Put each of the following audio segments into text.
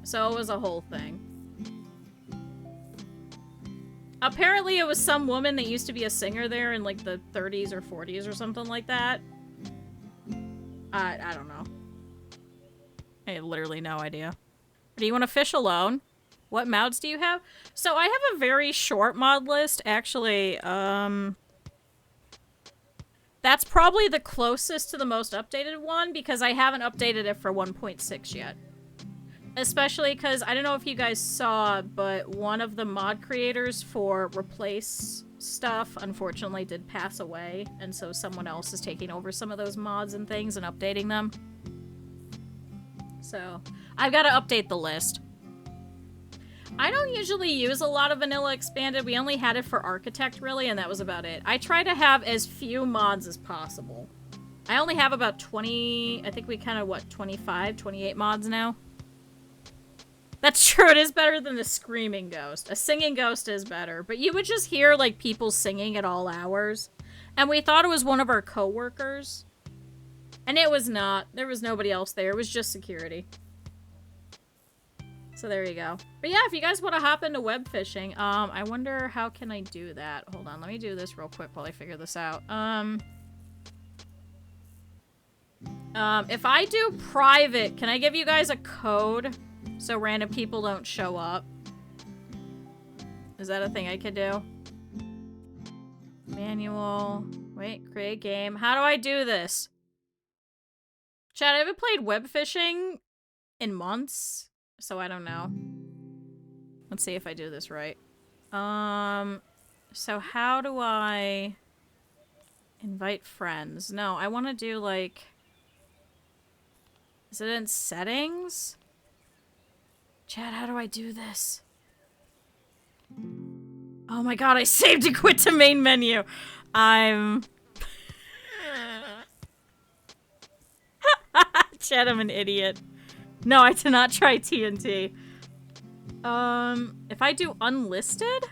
So it was a whole thing. Apparently it was some woman that used to be a singer there in like the 30s or 40s or something like that. I don't know. I have literally no idea. Do you want to fish alone? What mods do you have? So I have a very short mod list, actually. That's probably the closest to the most updated one because I haven't updated it for 1.6 yet. Especially because, I don't know if you guys saw, but one of the mod creators for Replace stuff unfortunately did pass away, and so someone else is taking over some of those mods and things and updating them. So, I've got to update the list. I don't usually use a lot of Vanilla Expanded. We only had it for Architect, really, and that was about it. I try to have as few mods as possible. I only have about 20, I think we kind of, what, 25, 28 mods now? That's true, it is better than the screaming ghost. A singing ghost is better, but you would just hear, like, people singing at all hours. And we thought it was one of our co-workers. And it was not. There was nobody else there. It was just security. So there you go. But yeah, if you guys want to hop into web fishing, I wonder how can I do that? Hold on, let me do this real quick while I figure this out. If I do private, can I give you guys a code so random people don't show up? Is that a thing I could do? Manual. Wait, create game. How do I do this? Chat, I haven't played web fishing in months, so I don't know. Let's see if I do this right. So how do I invite friends? No, I want to do like... Is it in settings? Chat, how do I do this? Oh my god, I saved to quit to main menu. Chat, I'm an idiot. No, I did not try TNT. If I do unlisted?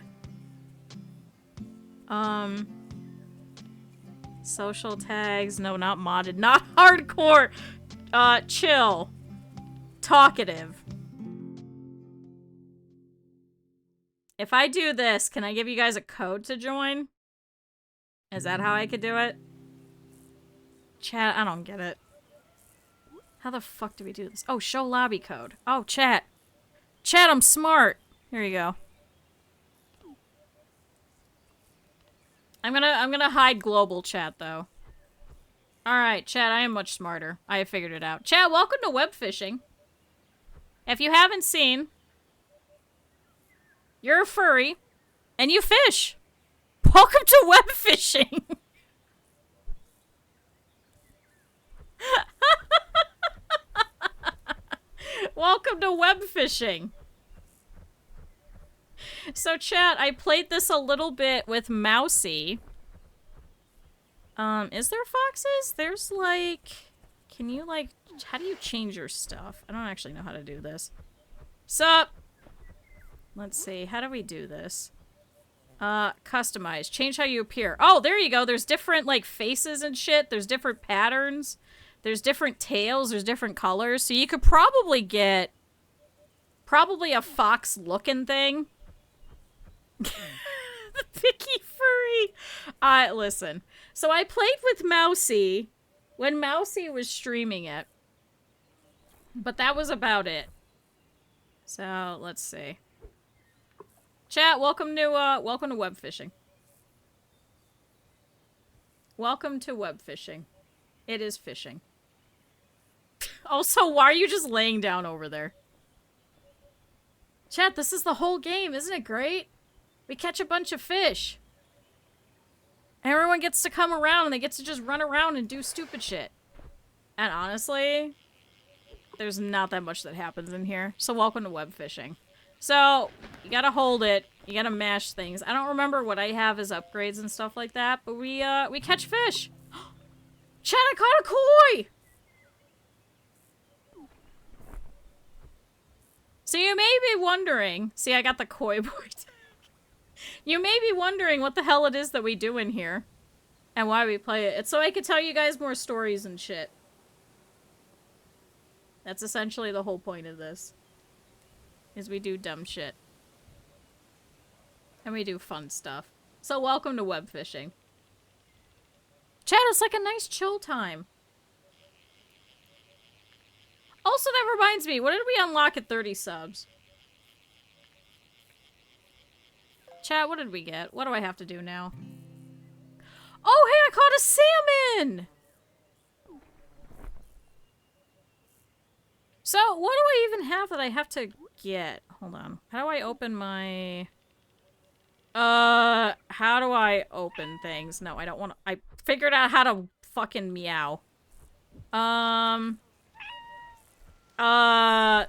Social tags. No, not modded. Not hardcore. Chill. Talkative. If I do this, can I give you guys a code to join? Is that how I could do it? Chat, I don't get it. How the fuck do we do this? Oh, show lobby code. Oh, chat. Chat, I'm smart. Here you go. I'm gonna hide global chat, though. Alright, chat, I am much smarter. I have figured it out. Chat, welcome to web fishing. If you haven't seen, you're a furry, and you fish. Welcome to web fishing. Welcome to web fishing. So chat, I played this a little bit with Mousy. Is there foxes? There's like... Can you like... How do you change your stuff? I don't actually know how to do this. Sup? Let's see, how do we do this? Customize. Change how you appear. Oh, there you go. There's different, like, faces and shit. There's different patterns. There's different tails. There's different colors. So you could probably get... Probably a fox-looking thing. The picky furry. Listen. So I played with Mousy when Mousy was streaming it. But that was about it. So, let's see. Chat, welcome to web fishing. Welcome to web fishing. It is fishing. Also, why are you just laying down over there? Chat, this is the whole game, isn't it great? We catch a bunch of fish. Everyone gets to come around and they get to just run around and do stupid shit. And honestly, there's not that much that happens in here. So welcome to web fishing. So, you gotta hold it. You gotta mash things. I don't remember what I have as upgrades and stuff like that, but we catch fish. Chat, I caught a koi! So you may be wondering... See, I got the koi boy tag. You may be wondering what the hell it is that we do in here. And why we play it. It's so I could tell you guys more stories and shit. That's essentially the whole point of this. is we do dumb shit. And we do fun stuff. So welcome to web fishing. Chat, it's like a nice chill time. Also, that reminds me, what did we unlock at 30 subs? Chat, what did we get? What do I have to do now? Oh, hey, I caught a salmon! So, what do I even have that I have to get? Hold on. How do I open my... how do I open things? No, I don't want to... I figured out how to fucking meow. Hey, how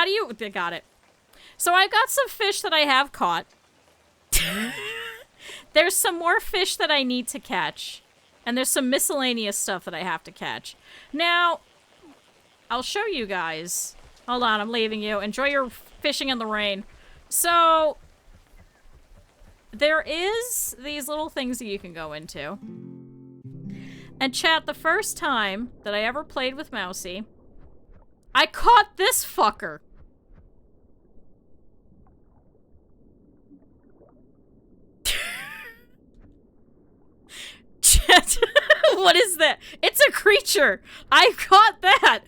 do you... Got it. So I got some fish that I have caught. There's some more fish that I need to catch. And there's some miscellaneous stuff that I have to catch. Now, I'll show you guys. Hold on, I'm leaving you. Enjoy your fishing in the rain. So, there is these little things that you can go into. And chat, the first time that I ever played with Mousy, I caught this fucker. Chat, what is that? It's a creature. I caught that.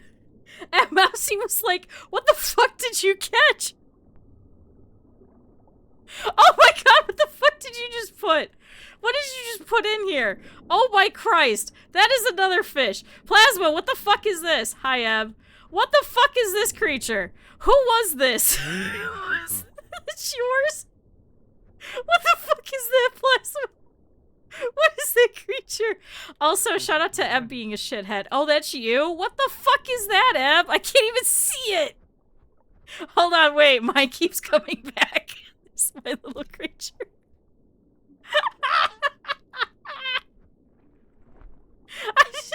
And Mousy was like, what the fuck did you catch? Oh my god, what the fuck did you just put? What did you just put in here? Oh my Christ. That is another fish. Plasma, what the fuck is this? Hi, Eb. What the fuck is this creature? Who was this? Was this yours? What the fuck is that, Plasma? What is that creature? Also, shout out to Eb being a shithead. Oh, that's you? What the fuck is that, Eb? I can't even see it. Hold on, wait. Mine keeps coming back. It's my little creature.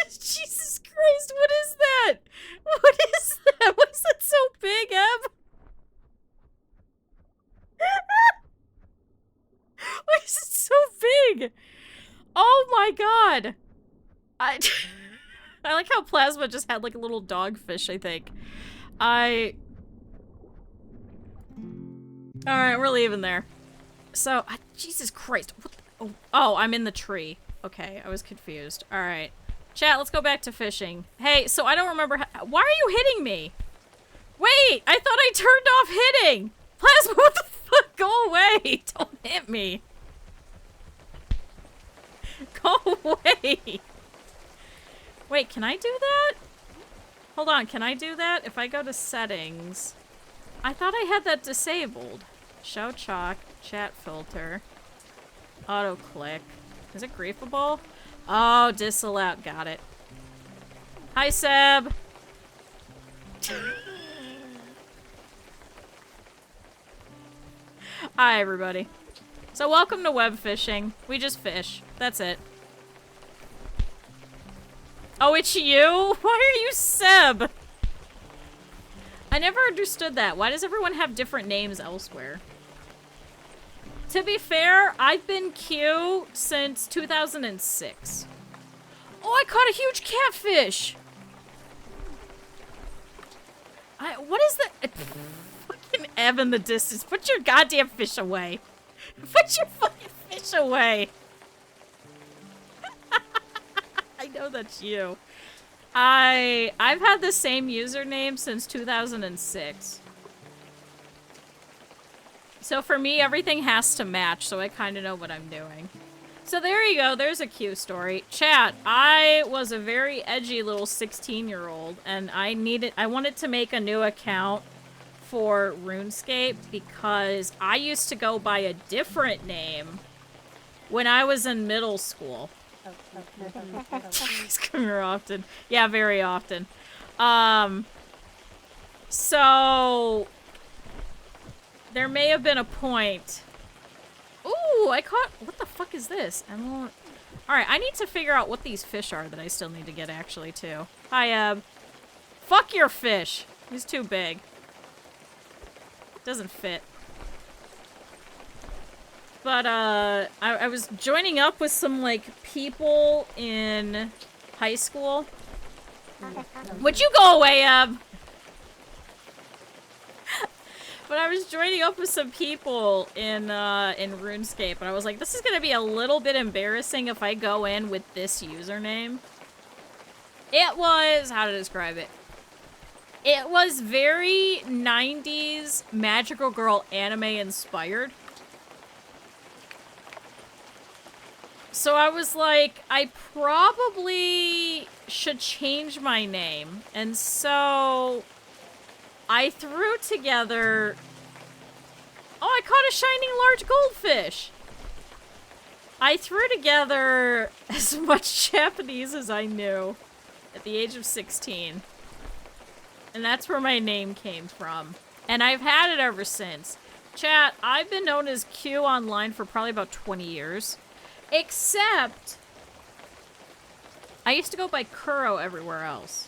Jesus Christ, what is that? What is that? Why is that so big, Eb? Why is it so big? Oh my god! I like how Plasma just had like a little dogfish, I think. Alright, we're leaving there. So, Jesus Christ. What the, oh, I'm in the tree. Okay, I was confused. Alright. Chat, let's go back to fishing. Hey, so I don't remember how, why are you hitting me? Wait, I thought I turned off hitting! Plasma, what the fuck? Go away! Don't hit me. Go away! Wait, can I do that? Hold on, can I do that? If I go to settings... I thought I had that disabled. Show chalk, chat filter, auto click. Is it griefable? Oh, disallowed. Got it. Hi, Seb! Hi, everybody. So welcome to web fishing. We just fish. That's it. Oh, it's you? Why are you Seb? I never understood that. Why does everyone have different names elsewhere? To be fair, I've been Q since 2006. Oh, I caught a huge catfish! What is that? Fucking Eb in the distance. Put your goddamn fish away. Put your fucking fish away. I know that's you. I've had the same username since 2006. So for me, everything has to match, so I kind of know what I'm doing. So there you go, there's a Q story. Chat, I was a very edgy little 16-year-old, and I wanted to make a new account for RuneScape because I used to go by a different name when I was in middle school. He's coming here often. Yeah, very often. So there may have been a point. Ooh, I caught. What the fuck is this? Alright, I need to figure out what these fish are that I still need to get actually too. Hi, Eb. Fuck your fish. He's too big. Doesn't fit. But, I was joining up with some, like, people in high school. Would you go away, Eb? But I was joining up with some people in RuneScape, and I was like, this is gonna be a little bit embarrassing if I go in with this username. It was, how to describe it? It was very 90s magical girl anime inspired. So I was like, I probably should change my name. And so I threw together... Oh, I caught a shining large goldfish! I threw together as much Japanese as I knew at the age of 16. And that's where my name came from. And I've had it ever since. Chat, I've been known as Q online for probably about 20 years. Except, I used to go by Kuro everywhere else.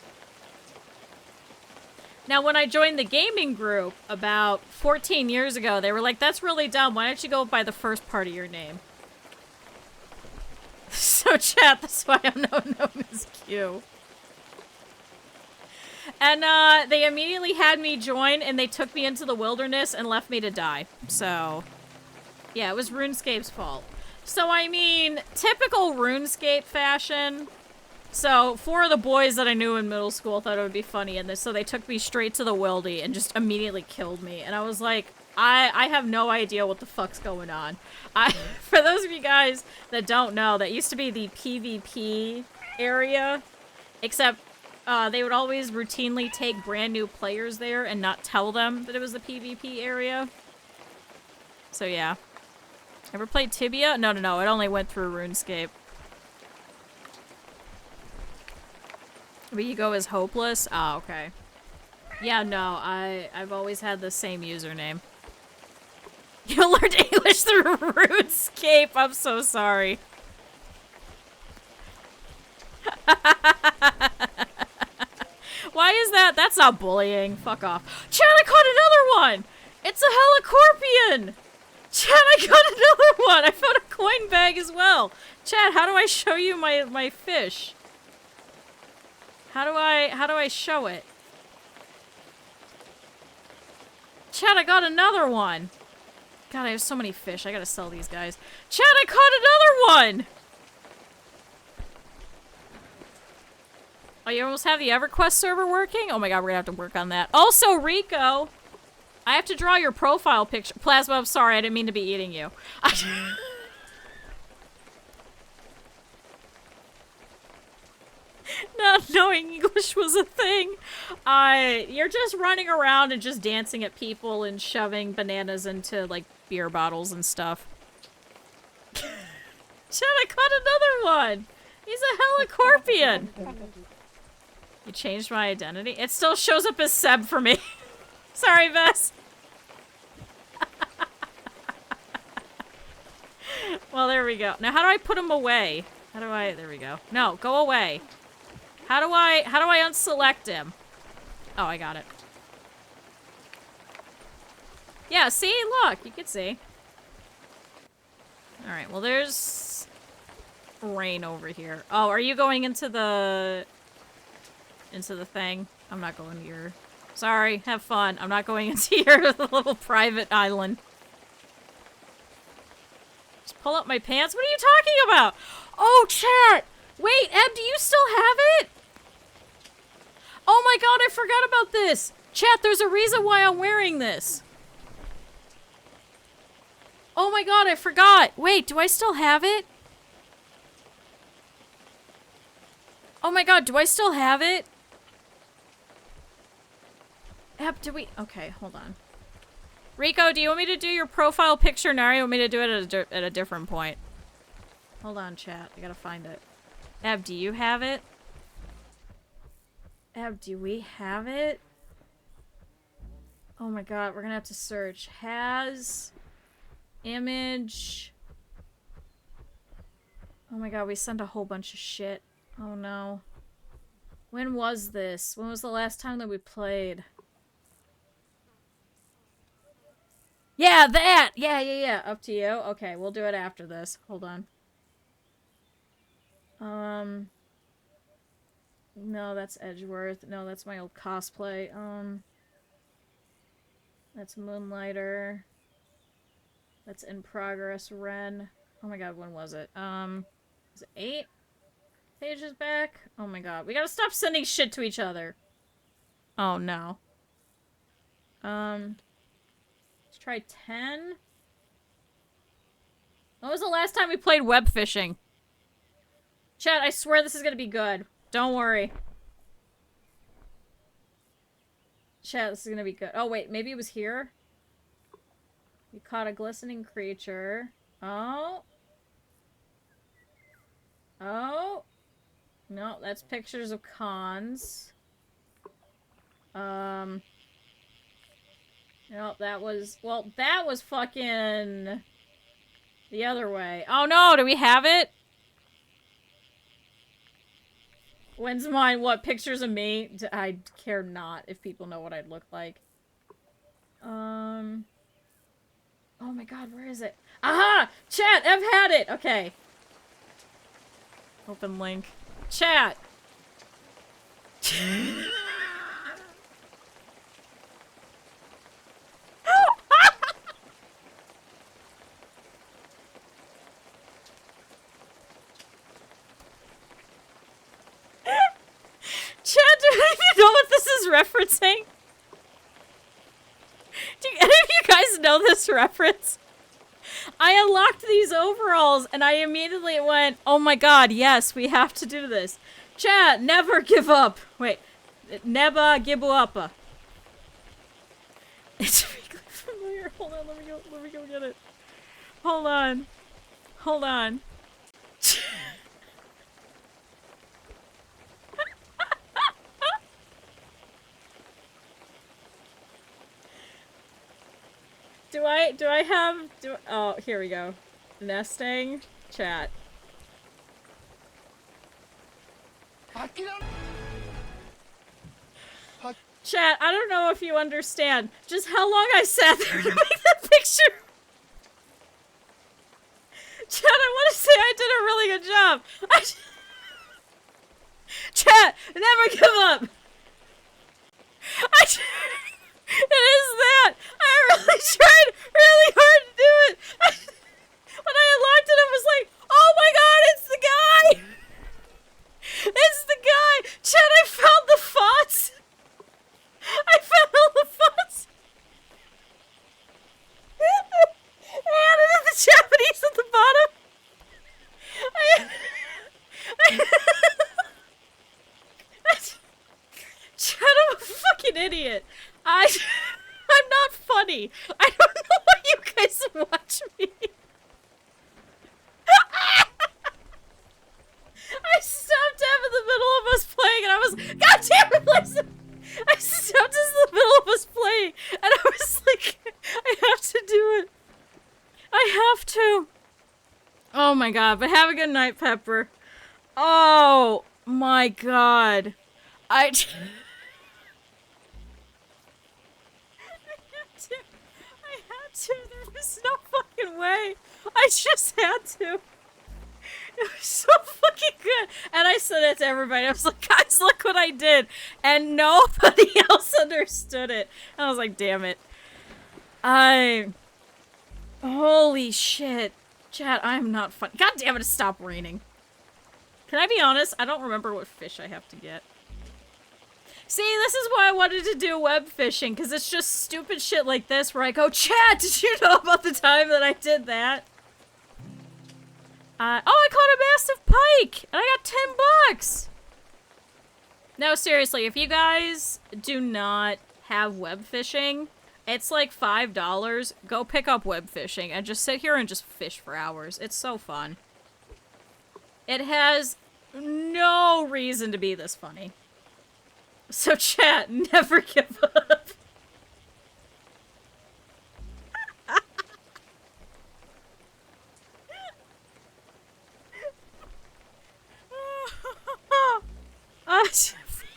Now, when I joined the gaming group about 14 years ago, they were like, that's really dumb. Why don't you go by the first part of your name? So, chat, that's why I'm known as Q. And they immediately had me join, and they took me into the wilderness and left me to die. So, yeah, it was RuneScape's fault. So, I mean, typical RuneScape fashion. So, 4 of the boys that I knew in middle school thought it would be funny in this, so they took me straight to the wildy and just immediately killed me. And I was like, I have no idea what the fuck's going on. For those of you guys that don't know, that used to be the PvP area, except they would always routinely take brand new players there and not tell them that it was the PvP area. So, yeah. Ever played Tibia? No, it only went through RuneScape. But you go as Hopeless? Oh, okay. Yeah, no, I've always had the same username. You learned English through RuneScape. I'm so sorry. Why is that? That's not bullying. Fuck off. Chad, I caught another one! It's a helicorpion! Chad, I got another one! I found a coin bag as well! Chad, how do I show you my fish? How do I show it? Chad, I got another one! God, I have so many fish. I gotta sell these guys. Chad, I caught another one! Oh, you almost have the EverQuest server working? Oh my god, we're gonna have to work on that. Also, Rico! I have to draw your profile picture. Plasma, I'm sorry, I didn't mean to be eating you. Not knowing English was a thing. You're just running around and just dancing at people and shoving bananas into, like, beer bottles and stuff. Chad, I caught another one! He's a helicorpion! You changed my identity? It still shows up as Seb for me. Sorry, Vess. Well, there we go. Now, how do I put him away? How do I... There we go. No, go away. How do I unselect him? Oh, I got it. Yeah, see? Look, you can see. Alright, well, there's... rain over here. Oh, are you going into the... into the thing? I'm not going to your... Sorry, have fun. I'm not going into your little private island. Just pull up my pants? What are you talking about? Oh, chat! Wait, Eb, do you still have it? Oh my god, I forgot about this! Chat, there's a reason why I'm wearing this. Oh my god, I forgot! Wait, do I still have it? Oh my god, do I still have it? Eb, do we... Okay, hold on. Rico, do you want me to do your profile picture now, or you want me to do it at a different point? Hold on, chat. I gotta find it. Eb, do you have it? Eb, do we have it? Oh my god, we're gonna have to search. Has... image... Oh my god, we sent a whole bunch of shit. Oh no. When was this? When was the last time that we played? Yeah, that! Yeah. Up to you. Okay, we'll do it after this. Hold on. No, that's Edgeworth. No, that's my old cosplay. That's Moonlighter. That's in progress, Ren. Oh my god, when was it? Is it 8 pages back? Oh my god, we gotta stop sending shit to each other. Oh no. Let's try 10. When was the last time we played web fishing? Chat, I swear this is gonna be good. Don't worry. Chat, this is gonna be good. Oh wait, maybe it was here? You caught a glistening creature. Oh. Oh. No, that's pictures of cons. No, that was... Well, that was fucking... the other way. Oh no, do we have it? When's mine? What, pictures of me? I care not if people know what I'd look like. Oh my god, where is it? Aha! Chat, I've had it! Okay. Open link. Chat! Chat, do any of you know what this is referencing? Do any of you guys know this reference? I unlocked these overalls and I immediately went, oh my god, yes, we have to do this. Chat, never give up. Wait, never give up. It's vaguely familiar. Hold on, let me go get it. Hold on. Hold on. Oh, here we go. Nesting. Chat. Chat, I don't know if you understand just how long I sat there to make that picture. Chat, I want to say I did a really good job. Chat, never give up. It is that. I really tried really hard to do it. When I unlocked it, I was like, oh my god, it's the guy. It's the guy. Chat, I found the fonts. I found all the fonts. I added the Japanese at the bottom. Chat, I'm a fucking idiot. I'm not funny. I don't know why you guys watch me. I stopped in the middle of us playing and I was, god damn it, listen. I stopped in the middle of us playing and I was like, I have to do it. I have to. Oh my god, but have a good night, Pepper. Oh my god. I had to. There was no fucking way. I just had to. It was so fucking good. And I said it to everybody. I was like, guys, look what I did. And nobody else understood it. And I was like, damn it. Holy shit. Chat, I'm not funny. God damn it, it stopped raining. Can I be honest? I don't remember what fish I have to get. See, this is why I wanted to do web fishing, because it's just stupid shit like this where I go, chat, did you know about the time that I did that? Oh, I caught a massive pike! And I got 10 bucks! No, seriously, if you guys do not have web fishing, it's like $5. Go pick up web fishing and just sit here and just fish for hours. It's so fun. It has no reason to be this funny. So chat, never give up.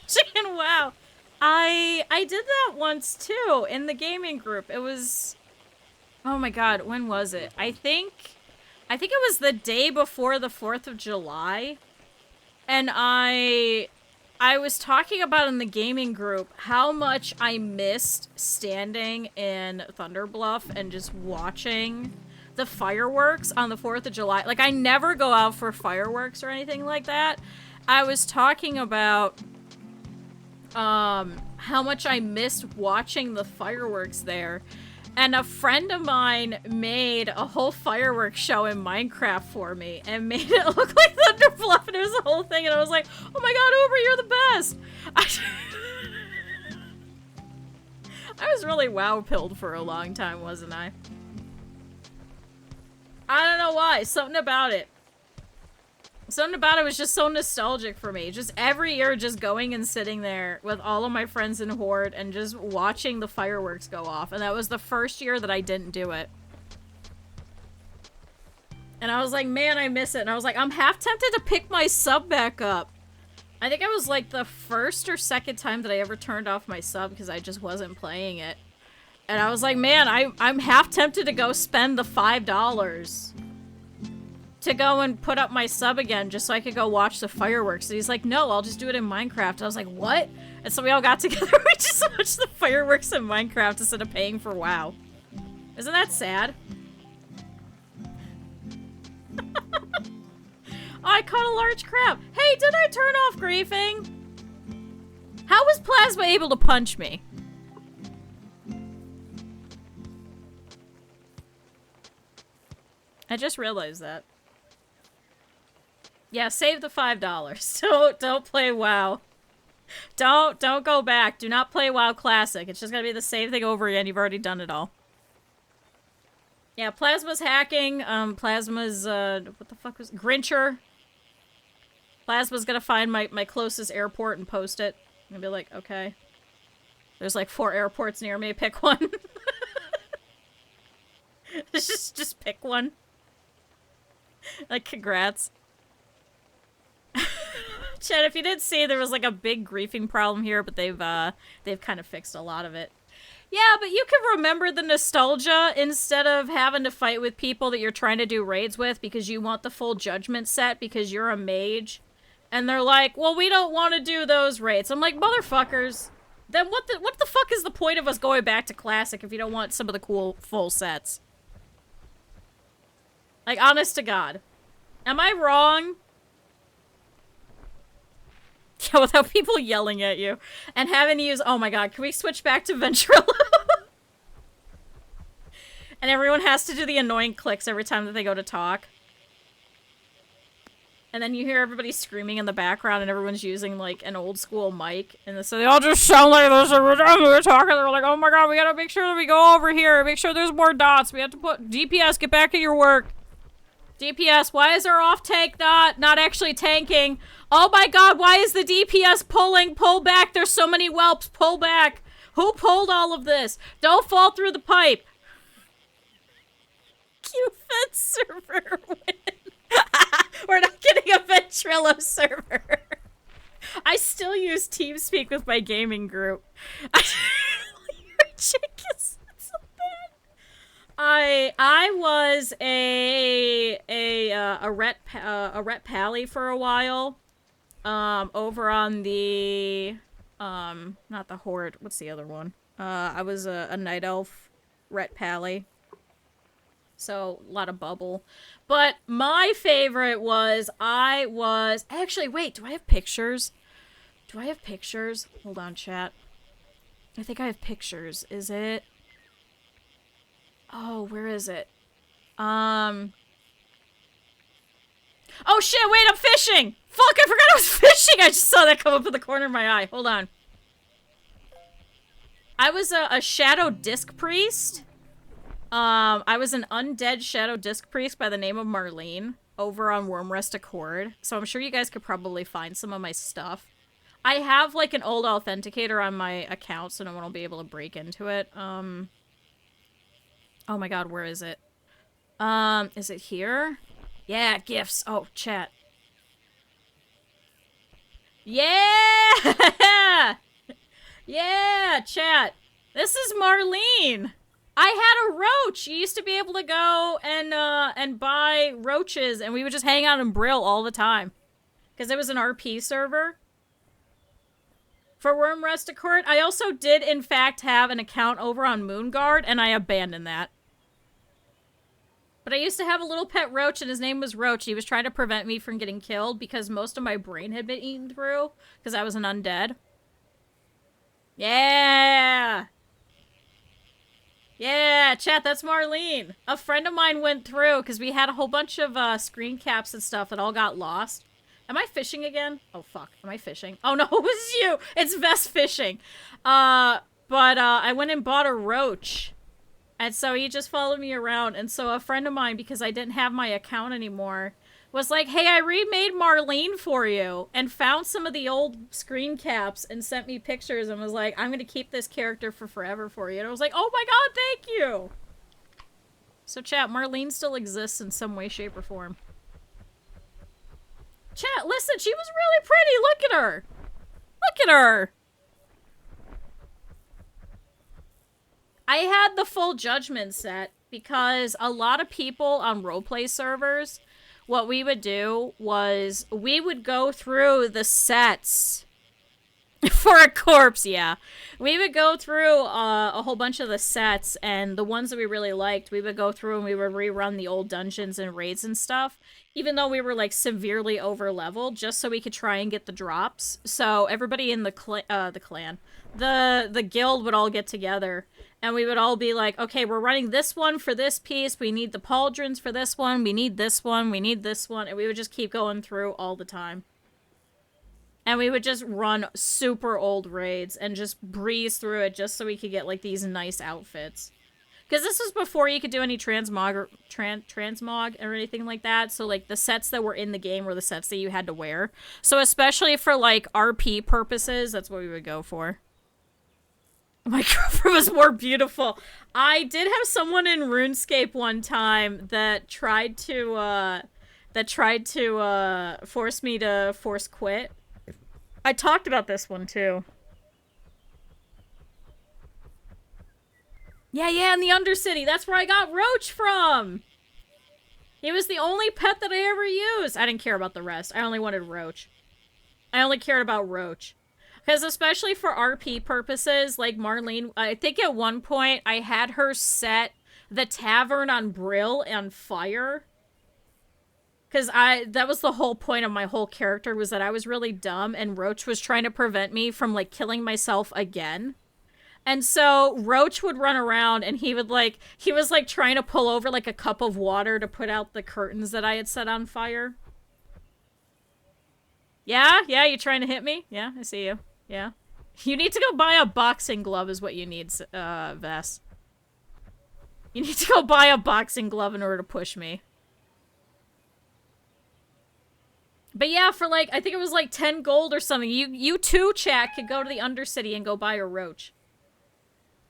Chicken, wow. I did that once too in the gaming group. It was, oh my god, when was it? I think it was the day before the 4th of July. And I I was talking about in the gaming group how much I missed standing in Thunder Bluff and just watching the fireworks on the 4th of July. Like, I never go out for fireworks or anything like that. I was talking about how much I missed watching the fireworks there. And a friend of mine made a whole fireworks show in Minecraft for me and made it look like Thunder Bluff, and it was the whole thing, and I was like, oh my god, Uber, you're the best! I was really wow-pilled for a long time, wasn't I? I don't know why. Something about it. Something about it was just so nostalgic for me. Just every year just going and sitting there with all of my friends in Horde and just watching the fireworks go off. And that was the first year that I didn't do it. And I was like, man, I miss it. And I was like, I'm half tempted to pick my sub back up. I think it was like the first or second time that I ever turned off my sub because I just wasn't playing it. And I was like, man, I'm half tempted to go spend the $5 to go and put up my sub again just so I could go watch the fireworks. And he's like, no, I'll just do it in Minecraft. I was like, what? And so we all got together and we just watched the fireworks in Minecraft instead of paying for WoW. Isn't that sad? Oh, I caught a large crab. Hey, did I turn off griefing? How was Plasma able to punch me? I just realized that. Yeah, save the $5. Don't play WoW. Don't go back. Do not play WoW Classic. It's just gonna be the same thing over again. You've already done it all. Yeah, Plasma's hacking. Plasma's, what the fuck was... Grincher. Plasma's gonna find my closest airport and post it. And be like, okay. There's like 4 airports near me. Pick one. just pick one. Like, congrats. Chad, if you didn't see, there was like a big griefing problem here, but they've kind of fixed a lot of it. Yeah, but you can remember the nostalgia instead of having to fight with people that you're trying to do raids with because you want the full judgment set because you're a mage. And they're like, well, we don't want to do those raids. I'm like, motherfuckers, then what the fuck is the point of us going back to Classic if you don't want some of the cool full sets? Like, honest to God. Am I wrong? Yeah, without people yelling at you. And having to use... Oh my god, can we switch back to Ventrilo? And everyone has to do the annoying clicks every time that they go to talk. And then you hear everybody screaming in the background and everyone's using, like, an old school mic. And so they all just sound like this every time they're talking. They're like, oh my god, we gotta make sure that we go over here. Make sure there's more dots. We have to put... DPS, get back to your work. DPS, why is our off-tank not actually tanking? Oh my god, why is the DPS pulling? Pull back, there's so many whelps, pull back. Who pulled all of this? Don't fall through the pipe. QFed server win. We're not getting a Ventrilo server. I still use TeamSpeak with my gaming group. Your chick is so bad. I was a Ret Pally for a while. Over on the not the Horde. What's the other one? I was a Night Elf Ret Pally. So a lot of bubble. But my favorite was actually wait, do I have pictures? Do I have pictures? Hold on, chat. I think I have pictures. Is it? Oh, where is it? Oh shit, wait, I'm fishing! Fuck, I forgot I was fishing! I just saw that come up in the corner of my eye. Hold on. I was a Shadow Disc Priest. I was an undead Shadow Disc Priest by the name of Marlene over on Wormrest Accord. So I'm sure you guys could probably find some of my stuff. I have, like, an old authenticator on my account, so no one will be able to break into it. Oh my god, where is it? Is it here? Yeah, gifts. Oh, chat. Yeah! Yeah, chat. This is Marlene. I had a roach. You used to be able to go and buy roaches, and we would just hang out in Brill all the time. Because it was an RP server. For Worm Resticourt, I also did, in fact, have an account over on Moonguard, and I abandoned that. But I used to have a little pet roach, and his name was Roach. He was trying to prevent me from getting killed because most of my brain had been eaten through because I was an undead. Yeah! Yeah, chat, that's Marlene. A friend of mine went through because we had a whole bunch of screen caps and stuff that all got lost. Am I fishing again? Oh, fuck. Am I fishing? Oh, no, it was you! It's Vest fishing. But I went and bought a roach. And so he just followed me around. And so a friend of mine, because I didn't have my account anymore, was like, hey, I remade Marlene for you. And found some of the old screen caps and sent me pictures and was like, I'm going to keep this character for forever for you. And I was like, oh my god, thank you! So chat, Marlene still exists in some way, shape, or form. Chat, listen, she was really pretty. Look at her. Look at her. I had the full Judgment set because a lot of people on roleplay servers, what we would do was we would go through the sets for a corpse, yeah. We would go through a whole bunch of the sets, and the ones that we really liked, we would go through and we would rerun the old dungeons and raids and stuff, even though we were, like, severely over-leveled, just so we could try and get the drops. So everybody in the clan, the guild would all get together, and we would all be like, okay, we're running this one for this piece, we need the pauldrons for this one, we need this one, we need this one, and we would just keep going through all the time. And we would just run super old raids and just breeze through it just so we could get, like, these nice outfits. Because this was before you could do any transmog or anything like that. So, like, the sets that were in the game were the sets that you had to wear. So, especially for, like, RP purposes, that's what we would go for. My girlfriend was more beautiful. I did have someone in RuneScape one time that tried to force me to force quit. I talked about this one, too. Yeah, in the Undercity. That's where I got Roach from! He was the only pet that I ever used. I didn't care about the rest. I only wanted Roach. I only cared about Roach. Because especially for RP purposes, like Marlene, I think at one point I had her set the tavern on Brill on fire. Because that was the whole point of my whole character, was that I was really dumb, and Roach was trying to prevent me from, like, killing myself again. And so Roach would run around, and he was, like, trying to pull over, like, a cup of water to put out the curtains that I had set on fire. Yeah, you trying to hit me? Yeah, I see you. Yeah. You need to go buy a boxing glove is what you need, Vess. You need to go buy a boxing glove in order to push me. But yeah, for, like, I think it was, like, 10 gold or something. You too, chat, could go to the Undercity and go buy a Roach.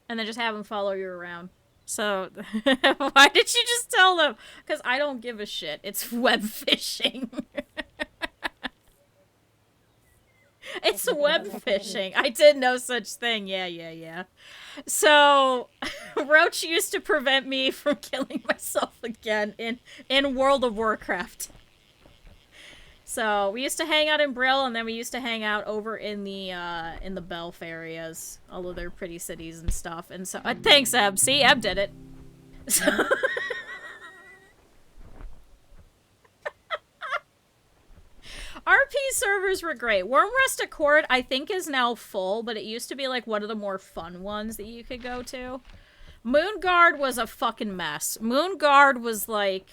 And then just have him follow you around. So, why did you just tell them? Because I don't give a shit. It's web fishing. It's web fishing. I did no such thing. Yeah. So, Roach used to prevent me from killing myself again in World of Warcraft. So, we used to hang out in Brill, and then we used to hang out over in the Belf areas. All of their pretty cities and stuff. And so, thanks, Eb. See, Eb did it. So RP servers were great. Worm Resticourt, I think, is now full, but it used to be, like, one of the more fun ones that you could go to. Moonguard was a fucking mess. Moonguard was, like,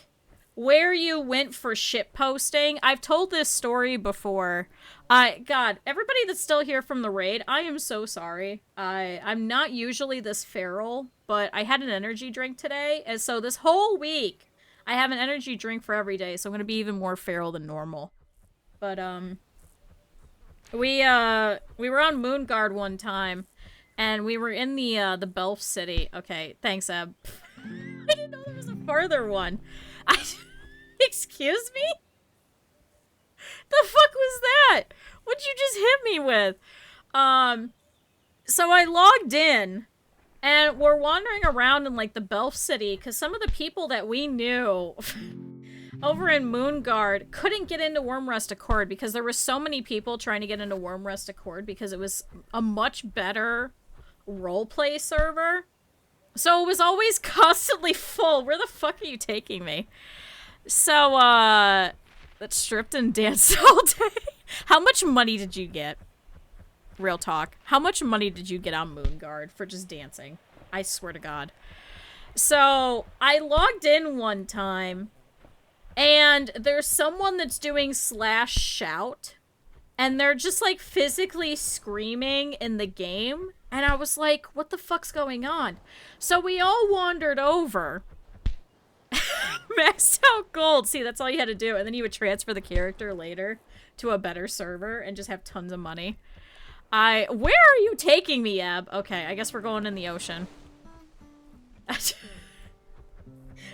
where you went for shit posting. I've told this story before. God, everybody that's still here from the raid, I am so sorry. I'm not usually this feral, but I had an energy drink today, and so this whole week, I have an energy drink for every day, so I'm gonna be even more feral than normal. But, we were on Moonguard one time, and we were in the Belf City. Okay, thanks, Eb. I didn't know there was a farther one. Excuse me? The fuck was that? What'd you just hit me with? So I logged in, and we're wandering around in, like, the Belf City, because some of the people that we knew... over in Moonguard couldn't get into Wormrest Accord because there were so many people trying to get into Wormrest Accord because it was a much better roleplay server. So it was always constantly full. Where the fuck are you taking me? So, that stripped and danced all day. How much money did you get? Real talk. How much money did you get on Moonguard for just dancing? I swear to God. So, I logged in one time, and there's someone that's doing /shout, and they're just, like, physically screaming in the game, and I was like, what the fuck's going on? So we all wandered over, maxed out gold. See, that's all you had to do, and then you would transfer the character later to a better server and just have tons of money. Where are you taking me, Eb? Okay, I guess we're going in the ocean.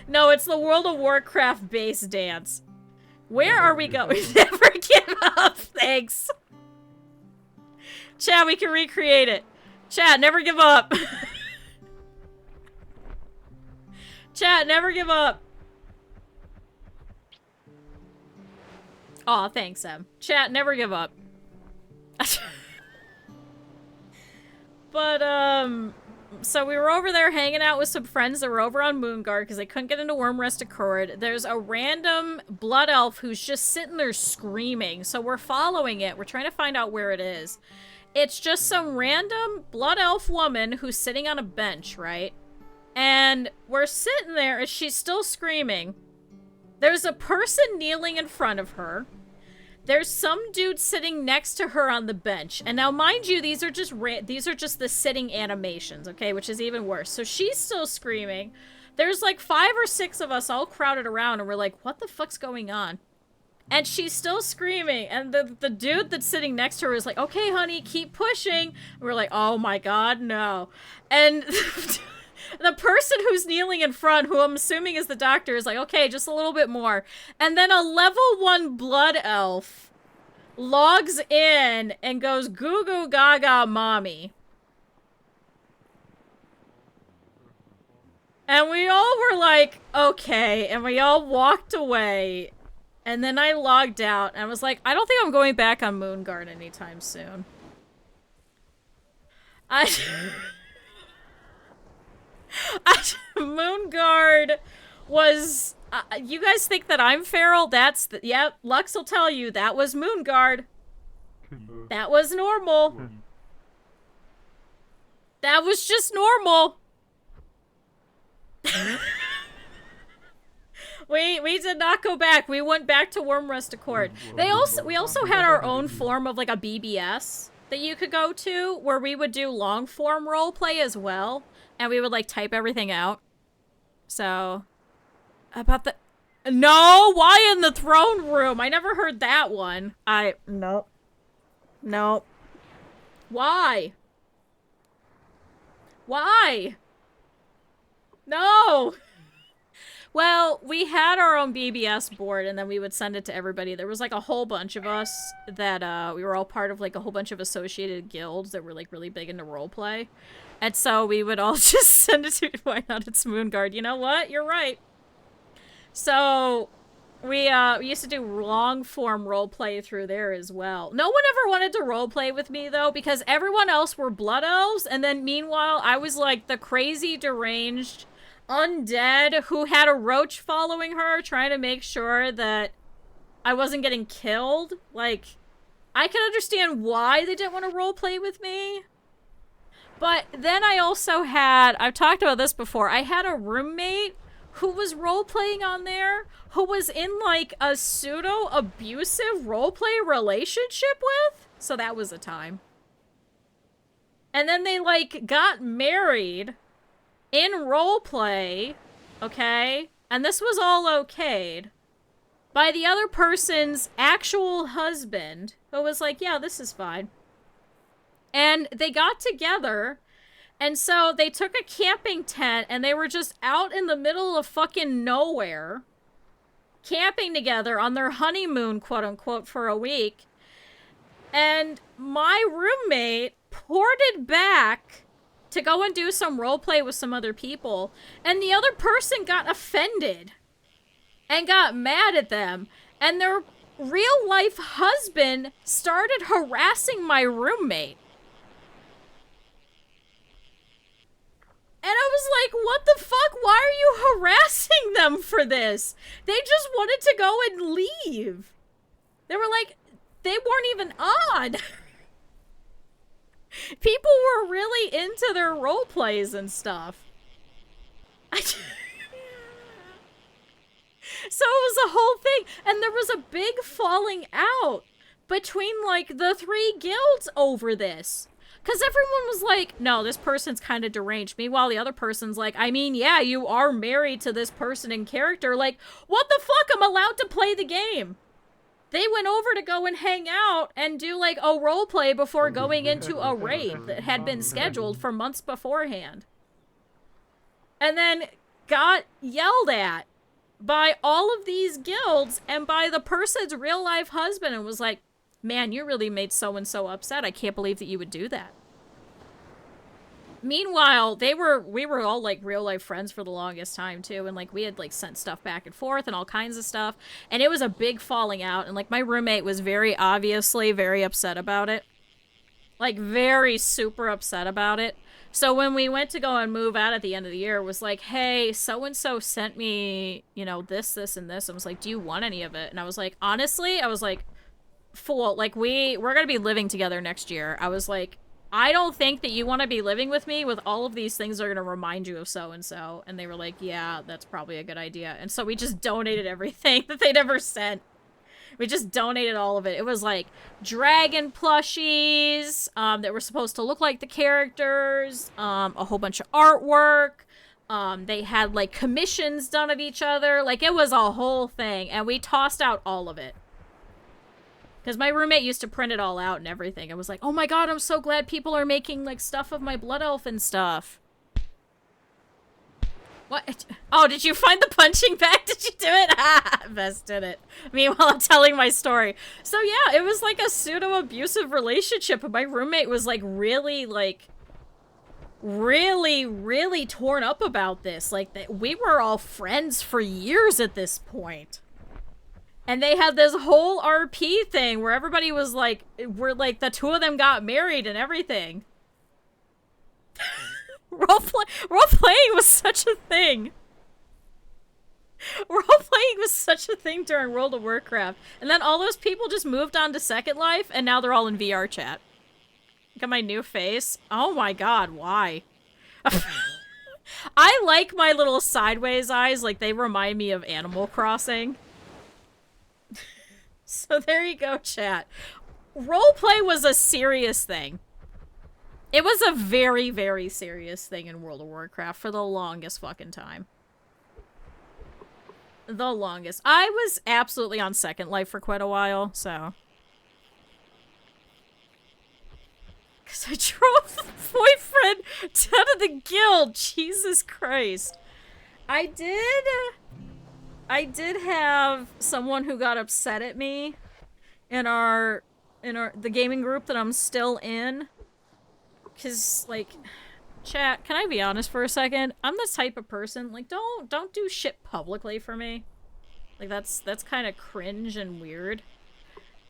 No, it's the World of Warcraft base dance. Where are we going? Never give up. Thanks. Chad, we can recreate it. Chad, never give up. Chad, never give up. Aw, thanks, Em. Chat, never give up. But, so we were over there hanging out with some friends that were over on Moonguard because they couldn't get into Wormrest Accord. There's a random blood elf who's just sitting there screaming. So we're following it. We're trying to find out where it is. It's just some random blood elf woman who's sitting on a bench, right? And we're sitting there and she's still screaming. There's a person kneeling in front of her. There's some dude sitting next to her on the bench. And now, mind you, these are just the sitting animations, okay? Which is even worse. So she's still screaming. There's like 5 or 6 of us all crowded around, and we're like, what the fuck's going on? And she's still screaming. And the dude that's sitting next to her is like, okay, honey, keep pushing. And we're like, oh my God, no. And the person who's kneeling in front, who I'm assuming is the doctor, is like, okay, just a little bit more. And then a level 1 blood elf logs in and goes, goo goo gaga mommy. And we all were like, okay. And we all walked away. And then I logged out and I was like, I don't think I'm going back on Moonguard anytime soon. Moonguard was, you guys think that I'm feral? That's, yep, Lux will tell you, that was Moonguard. That was normal. That was just normal. We did not go back. We went back to Wormrest Accord. We also had our own form of like a BBS that you could go to where we would do long form roleplay as well. And we would, like, type everything out. So, about the... No! Why in the throne room? I never heard that one. Nope. Nope. Why? Why? No! Well, we had our own BBS board, and then we would send it to everybody. There was, like, a whole bunch of us that, we were all part of, like, a whole bunch of associated guilds that were, like, really big into roleplay. And so we would all just send it to, why not, it's Moonguard. You know what? You're right. So we used to do long form roleplay through there as well. No one ever wanted to roleplay with me though, because everyone else were blood elves. And then meanwhile, I was like the crazy, deranged undead who had a roach following her, trying to make sure that I wasn't getting killed. Like, I can understand why they didn't want to roleplay with me. But then I also had, I've talked about this before, I had a roommate who was role-playing on there, who was in, like, a pseudo-abusive role-play relationship with. So that was a time. And then they, like, got married in roleplay, okay? And this was all okayed by the other person's actual husband, who was like, yeah, this is fine. And they got together, and so they took a camping tent, and they were just out in the middle of fucking nowhere, camping together on their honeymoon, quote-unquote, for a week. And my roommate ported back to go and do some roleplay with some other people, and the other person got offended and got mad at them, and their real-life husband started harassing my roommate. And I was like, what the fuck? Why are you harassing them for this? They just wanted to go and leave. They were like, they weren't even on. People were really into their role plays and stuff. So it was a whole thing, and there was a big falling out between, like, the 3 guilds over this. Because everyone was like, no, this person's kind of deranged. Meanwhile, the other person's like, I mean, yeah, you are married to this person in character. Like, what the fuck? I'm allowed to play the game. They went over to go and hang out and do, like, a role play before going into a raid that had been scheduled for months beforehand. And then got yelled at by all of these guilds and by the person's real-life husband, and was like, man, you really made so-and-so upset. I can't believe that you would do that. Meanwhile, we were all, like, real-life friends for the longest time, too, and, like, we had, like, sent stuff back and forth and all kinds of stuff, and it was a big falling out, and, like, my roommate was very obviously very upset about it. Like, very super upset about it. So when we went to go and move out at the end of the year, it was like, hey, so-and-so sent me, you know, this, and this. I was like, do you want any of it? And I was like, honestly, I was like, fool, like, we're gonna be living together next year. I was like, I don't think that you want to be living with me with all of these things that are gonna remind you of so-and-so. And they were like, yeah, that's probably a good idea. And so we just donated everything that they'd ever sent. We just donated all of it. It was like dragon plushies that were supposed to look like the characters, a whole bunch of artwork. They had like commissions done of each other. Like, it was a whole thing, and we tossed out all of it. Because my roommate used to print it all out and everything. I was like, oh my god, I'm so glad people are making like stuff of my blood elf and stuff. What? Oh, did you find the punching bag? Did you do it? Ah, Bess did it. Meanwhile, I'm telling my story. So yeah, it was like a pseudo-abusive relationship, and my roommate was like really torn up about this. Like, we were all friends for years at this point. And they had this whole RP thing where everybody was like, the 2 of them got married and everything. Role-playing was such a thing. Role-playing was such a thing during World of Warcraft. And then all those people just moved on to Second Life, and now they're all in VR chat. Look at my new face. Oh my god, why? I like my little sideways eyes, like they remind me of Animal Crossing. So there you go, chat. Roleplay was a serious thing. It was a very, very serious thing in World of Warcraft for the longest fucking time. The longest. I was absolutely on Second Life for quite a while, so. Because I drove the boyfriend out of the guild. Jesus Christ. I did have someone who got upset at me in the gaming group that I'm still in. Cause, like, chat, can I be honest for a second? I'm the type of person, like, don't do shit publicly for me. Like, that's kind of cringe and weird.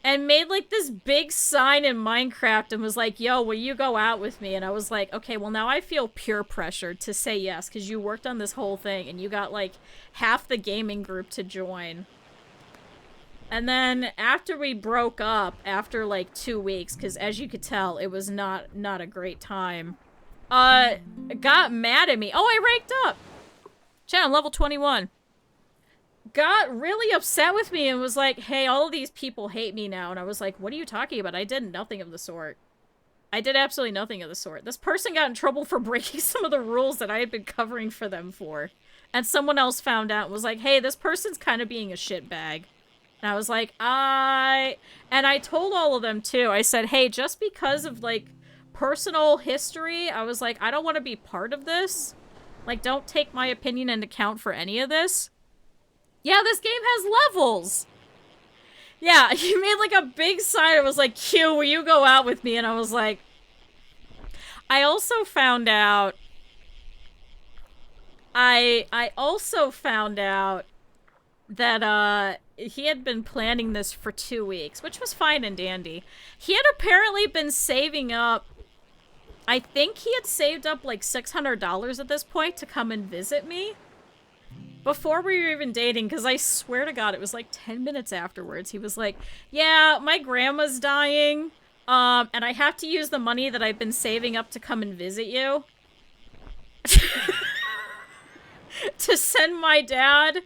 And made, like, this big sign in Minecraft and was like, yo, will you go out with me? And I was like, okay, well, now I feel peer pressured to say yes, because you worked on this whole thing, and you got, like, half the gaming group to join. And then after we broke up, after like 2 weeks, because as you could tell, it was not a great time, got mad at me. Oh, I ranked up! Chat, I'm level 21. Got really upset with me and was like, hey, all of these people hate me now. And I was like, what are you talking about? I did nothing of the sort. I did absolutely nothing of the sort. This person got in trouble for breaking some of the rules that I had been covering for them for. And someone else found out and was like, hey, this person's kind of being a shitbag. And I was like, and I told all of them too. I said, hey, just because of like personal history, I was like, I don't want to be part of this. Like, don't take my opinion into account for any of this. Yeah, this game has levels. Yeah, he made like a big sign. It was like, Q, will you go out with me? And I was like, I also found out, I also found out that he had been planning this for 2 weeks, which was fine and dandy. He had apparently been saving up, I think he had saved up like $600 at this point to come and visit me before we were even dating, because I swear to God, it was like 10 minutes afterwards. He was like, yeah, my grandma's dying, and I have to use the money that I've been saving up to come and visit you. To send my dad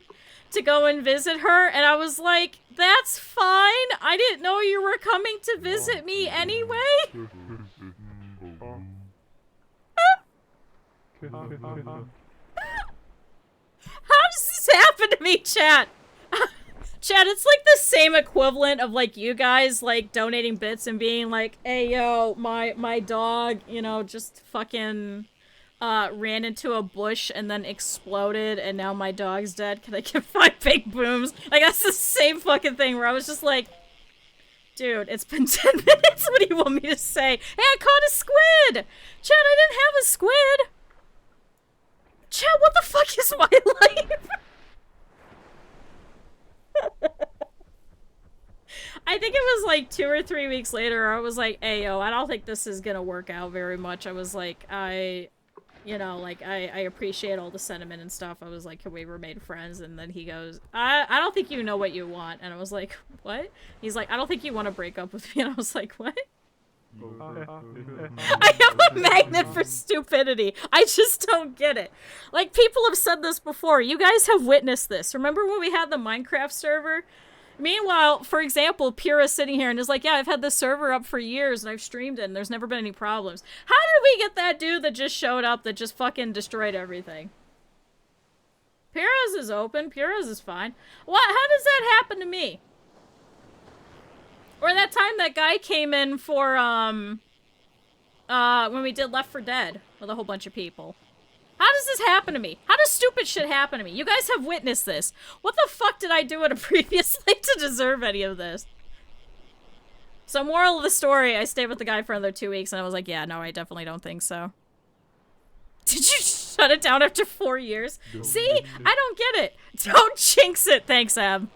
to go and visit her, and I was like, that's fine. I didn't know you were coming to visit me anyway. How does this happen to me, chat? Chat, it's like the same equivalent of like you guys like donating bits and being like, hey yo, my dog, you know, just fucking ran into a bush and then exploded and now my dog's dead. Can I get 5 big booms? Like, that's the same fucking thing where I was just like, dude, it's been 10 minutes. What do you want me to say? Hey, I caught a squid! Chat, I didn't have a squid! Chat, what the fuck is my life? I think it was like 2 or 3 weeks later, I was like, hey, yo, I don't think this is gonna work out very much. I was like, you know, like, I appreciate all the sentiment and stuff. I was like, can we remain friends? And then he goes, I don't think you know what you want. And I was like, what? He's like, I don't think you want to break up with me. And I was like, what? I have a magnet for stupidity. I just don't get it. Like, people have said this before. You guys have witnessed this. Remember when we had the Minecraft server? Meanwhile, for example, Pura's sitting here and is like, yeah, I've had this server up for years and I've streamed it and there's never been any problems. How did we get that dude that just showed up that just fucking destroyed everything? Pura's is open. Pura's is fine. What? How does that happen to me? Or that time that guy came in for, when we did Left 4 Dead with a whole bunch of people. How does this happen to me? How does stupid shit happen to me? You guys have witnessed this. What the fuck did I do at a previous life to deserve any of this? So, moral of the story, I stayed with the guy for another 2 weeks and I was like, yeah, no, I definitely don't think so. Did you shut it down after 4 years? See? I don't get it. Don't jinx it. Thanks, Ab.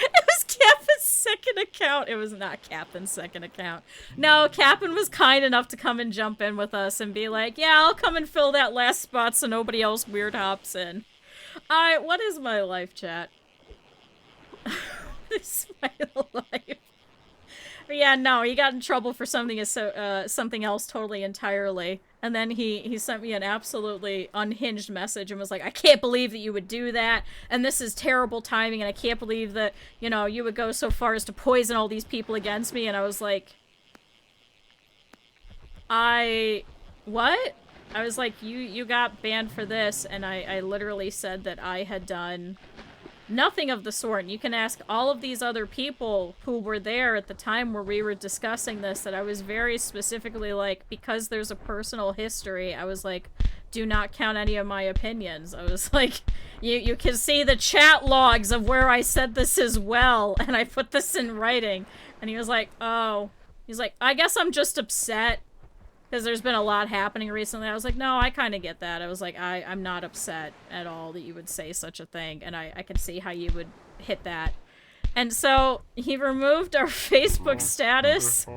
It was Captain's second account. It was not Captain's second account. No, Captain was kind enough to come and jump in with us and be like, yeah, I'll come and fill that last spot so nobody else weird hops in. Alright, what is my life, chat? What is my life? But yeah, no, he got in trouble for something something else totally entirely. And then he sent me an absolutely unhinged message and was like, I can't believe that you would do that, and this is terrible timing, and I can't believe that, you know, you would go so far as to poison all these people against me. And I was like, what? I was like, you got banned for this, and I literally said that I had done nothing of the sort. And you can ask all of these other people who were there at the time where we were discussing this, that I was very specifically like, because there's a personal history, I was like, do not count any of my opinions. I was like, you can see the chat logs of where I said this as well, and I put this in writing. And he was like, oh. He's like, I guess I'm just upset because there's been a lot happening recently. I was like, no, I kind of get that. I was like, I'm not upset at all that you would say such a thing, and I can see how you would hit that. And so he removed our Facebook status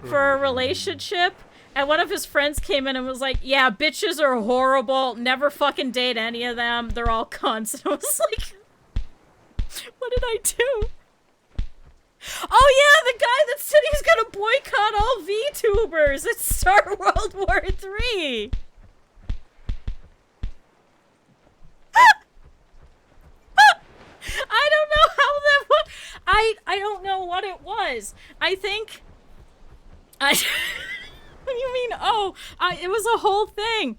for a relationship, and one of his friends came in and was like, yeah, bitches are horrible, never fucking date any of them, they're all cunts. And I was like, what did I do? Oh yeah, the guy that said he's gonna boycott all VTubers and start World War III! I don't know how that was. I don't know what it was. I think... What do you mean, oh? It was a whole thing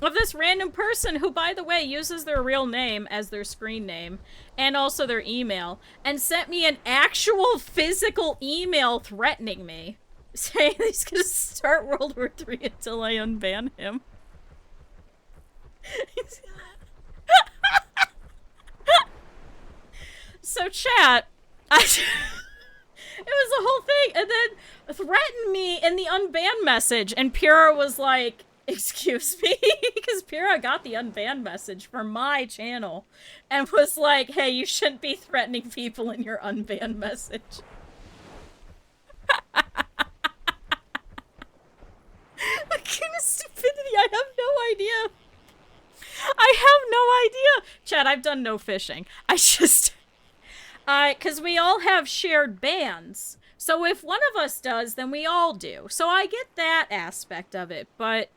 of this random person who, by the way, uses their real name as their screen name and also their email, and sent me an actual physical email threatening me, saying he's gonna start World War III until I unban him. So chat, it was a whole thing, and then threatened me in the unban message, and Pura was like, Excuse me? Because Pyrrha got the unban message from my channel and was like, hey, you shouldn't be threatening people in your unban message. What kind of stupidity? I have no idea. I have no idea. Chad, I've done no fishing. Because we all have shared bans. So if one of us does, then we all do. So I get that aspect of it, but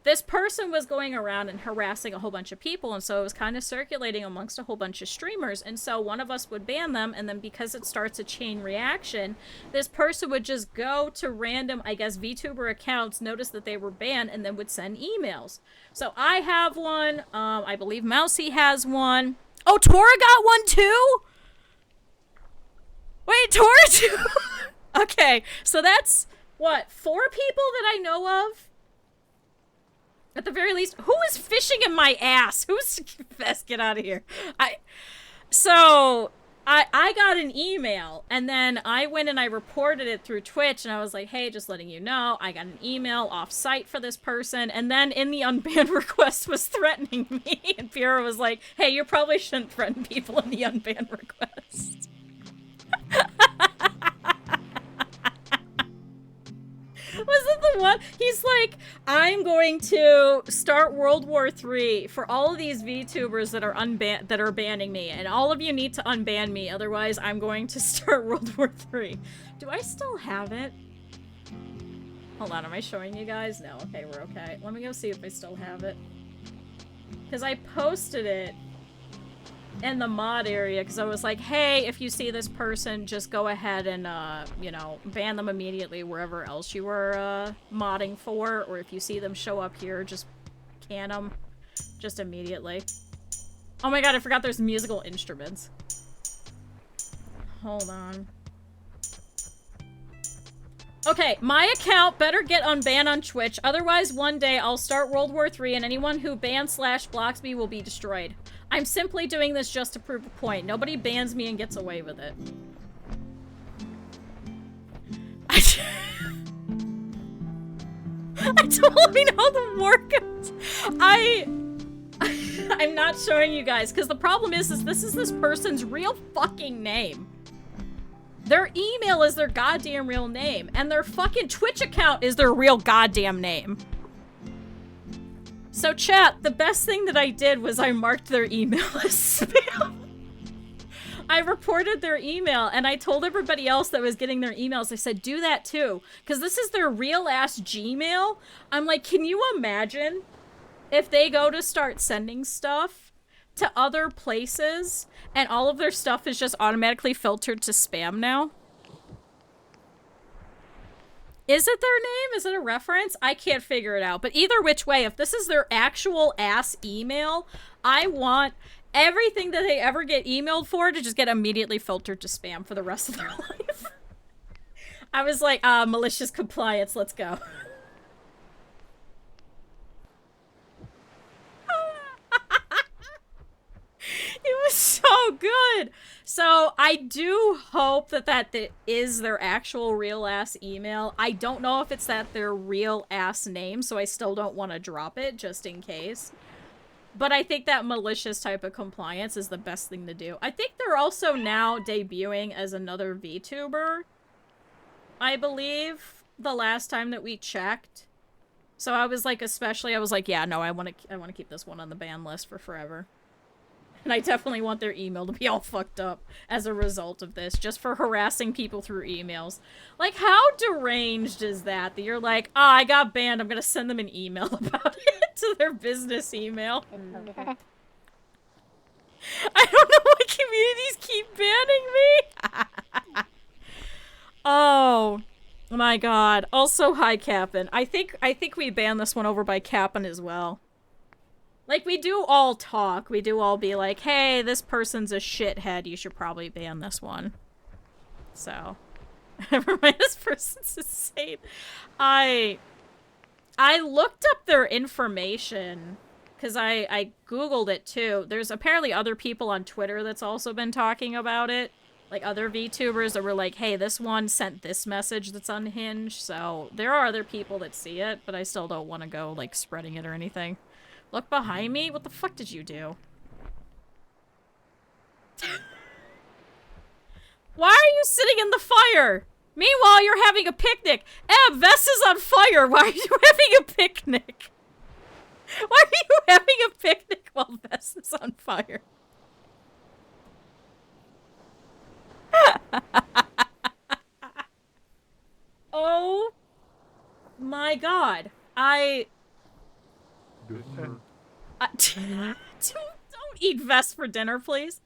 this person was going around and harassing a whole bunch of people, and so it was kind of circulating amongst a whole bunch of streamers, and so one of us would ban them, and then because it starts a chain reaction, this person would just go to random, I guess, VTuber accounts, notice that they were banned, and then would send emails. So I have one, I believe Mousy has one. Oh, Tora got one too? Wait, Tora too? Okay, so that's, what, 4 people that I know of? At the very least, who is fishing in my ass? Who's best get out of here? I got an email, and then I went and I reported it through Twitch, and I was like, hey, just letting you know, I got an email off-site for this person, and then in the unbanned request was threatening me, and Pyrrha was like, hey, you probably shouldn't threaten people in the unbanned request. Was it the one? He's like, I'm going to start World War III for all of these VTubers that are banning me, and all of you need to unban me, otherwise I'm going to start World War III. Do I still have it? Hold on, am I showing you guys? No, okay, we're okay. Let me go see if I still have it. Because I posted it in the mod area, because I was like, hey, if you see this person, just go ahead and, you know, ban them immediately wherever else you were, modding for, or if you see them show up here, just can them, just immediately. Oh my god, I forgot there's musical instruments. Hold on. Okay, my account better get unbanned on Twitch, otherwise one day I'll start World War III and anyone who bans/blocks me will be destroyed. I'm simply doing this just to prove a point. Nobody bans me and gets away with it. I totally know the workouts. I'm not showing you guys, because the problem is this is this person's real fucking name. Their email is their goddamn real name, and their fucking Twitch account is their real goddamn name. So chat, the best thing that I did was I marked their email as spam. I reported their email, and I told everybody else that was getting their emails, I said, do that too. Because this is their real-ass Gmail. I'm like, can you imagine if they go to start sending stuff to other places, and all of their stuff is just automatically filtered to spam now? Is it their name? Is it a reference? I can't figure it out. But either which way, if this is their actual ass email, I want everything that they ever get emailed for to just get immediately filtered to spam for the rest of their life. I was like, malicious compliance, let's go. It was so good. So I do hope that is their actual real ass email. I don't know if it's their real ass name, so I still don't want to drop it just in case. But I think that malicious type of compliance is the best thing to do. I think they're also now debuting as another VTuber, I believe, the last time that we checked. So I was like, yeah, no, I want to keep this one on the ban list for forever. And I definitely want their email to be all fucked up as a result of this, just for harassing people through emails. Like, how deranged is that? That you're like, I got banned, I'm gonna send them an email about it to their business email. I don't know why communities keep banning me. Oh my god. Also, hi, Cap'n. I think we banned this one over by Cap'n as well. Like, we do all talk. We do all be like, hey, this person's a shithead. You should probably ban this one. So. Never mind, this person's insane. I looked up their information, because I Googled it, too. There's apparently other people on Twitter that's also been talking about it. like other VTubers that were like, hey, this one sent this message that's unhinged, so there are other people that see it, but I still don't want to go, like, spreading it or anything. Look behind me? What the fuck did you do? Why are you sitting in the fire? Meanwhile, you're having a picnic. Vess is on fire. Why are you having a picnic? Why are you having a picnic while Vess is on fire? Oh my god. Don't eat Vess for dinner, please.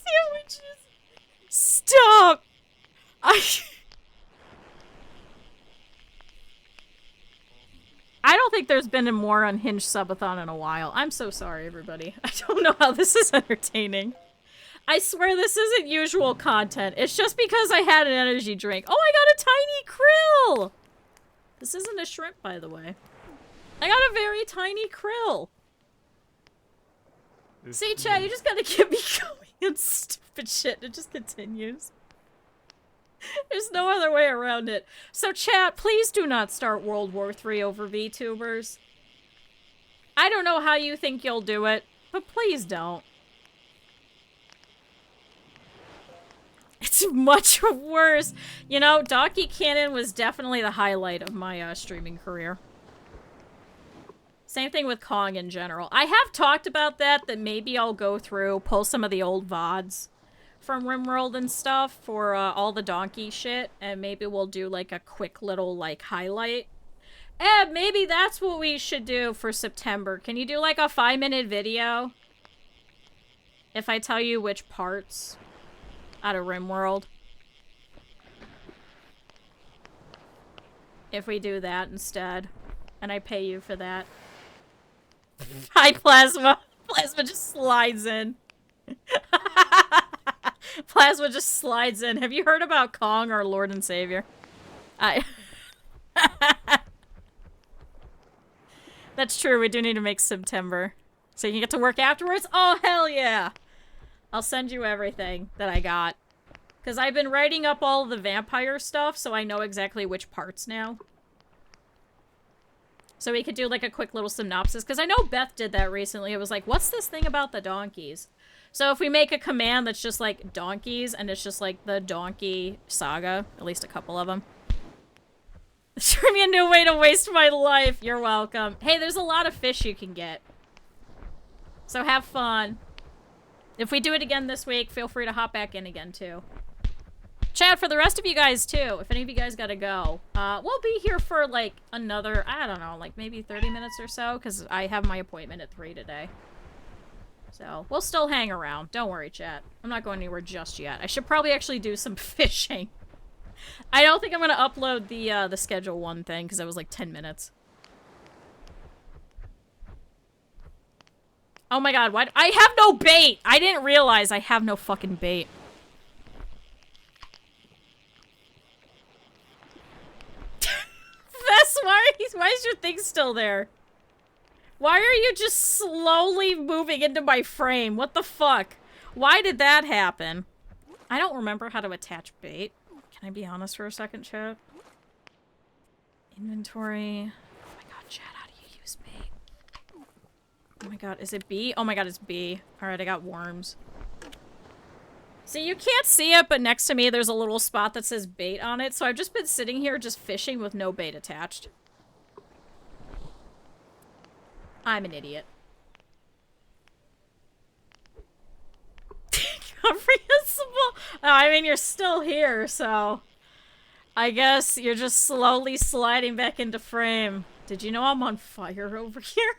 Sandwiches. Stop. I don't think there's been a more unhinged subathon in a while. I'm so sorry, everybody. I don't know how this is entertaining. I swear this isn't usual content. It's just because I had an energy drink. Oh, I got a tiny krill! This isn't a shrimp, by the way. I got a very tiny krill. See, Chad, you just gotta keep me going on stupid shit. It just continues. There's no other way around it. So, chat, please do not start World War III over VTubers. I don't know how you think you'll do it, but please don't. It's much worse. You know, Donkey Cannon was definitely the highlight of my streaming career. Same thing with Kong in general. I have talked about that maybe I'll go through, pull some of the old VODs from RimWorld and stuff for all the donkey shit, and maybe we'll do like a quick little like highlight. Maybe that's what we should do for September. Can you do like a 5-minute video? If I tell you which parts out of RimWorld. If we do that instead. And I pay you for that. Hi, Plasma. Plasma just slides in. Plasma just slides in. Have you heard about Kong, our Lord and Savior? That's true. We do need to make September. So you can get to work afterwards? Oh, hell yeah! I'll send you everything that I got. Because I've been writing up all the vampire stuff, so I know exactly which parts now. So we could do like a quick little synopsis, because I know Beth did that recently. It was like, what's this thing about the donkeys? So if we make a command that's just like donkeys, and it's just like the donkey saga, at least a couple of them. Show me a new way to waste my life. You're welcome. Hey, there's a lot of fish you can get. So have fun. If we do it again this week, feel free to hop back in again too. Chat, for the rest of you guys, too, if any of you guys gotta go, we'll be here for, like, another, I don't know, like, maybe 30 minutes or so, because I have my appointment at 3 today. So, we'll still hang around. Don't worry, chat. I'm not going anywhere just yet. I should probably actually do some fishing. I don't think I'm gonna upload the Schedule 1 thing, because it was, like, 10 minutes. Oh my god, why- I have no bait! I didn't realize I have no fucking bait. Vess, why is your thing still there? Why are you just slowly moving into my frame? What the fuck? Why did that happen? I don't remember how to attach bait. Can I be honest for a second, chat? Inventory. Oh my god, chat, how do you use bait? Oh my god, is it B? Oh my god, it's B. Alright, I got worms. See, you can't see it, but next to me there's a little spot that says bait on it, so I've just been sitting here just fishing with no bait attached. I'm an idiot. Comprehensible? Oh, I mean, you're still here, so... I guess you're just slowly sliding back into frame. Did you know I'm on fire over here?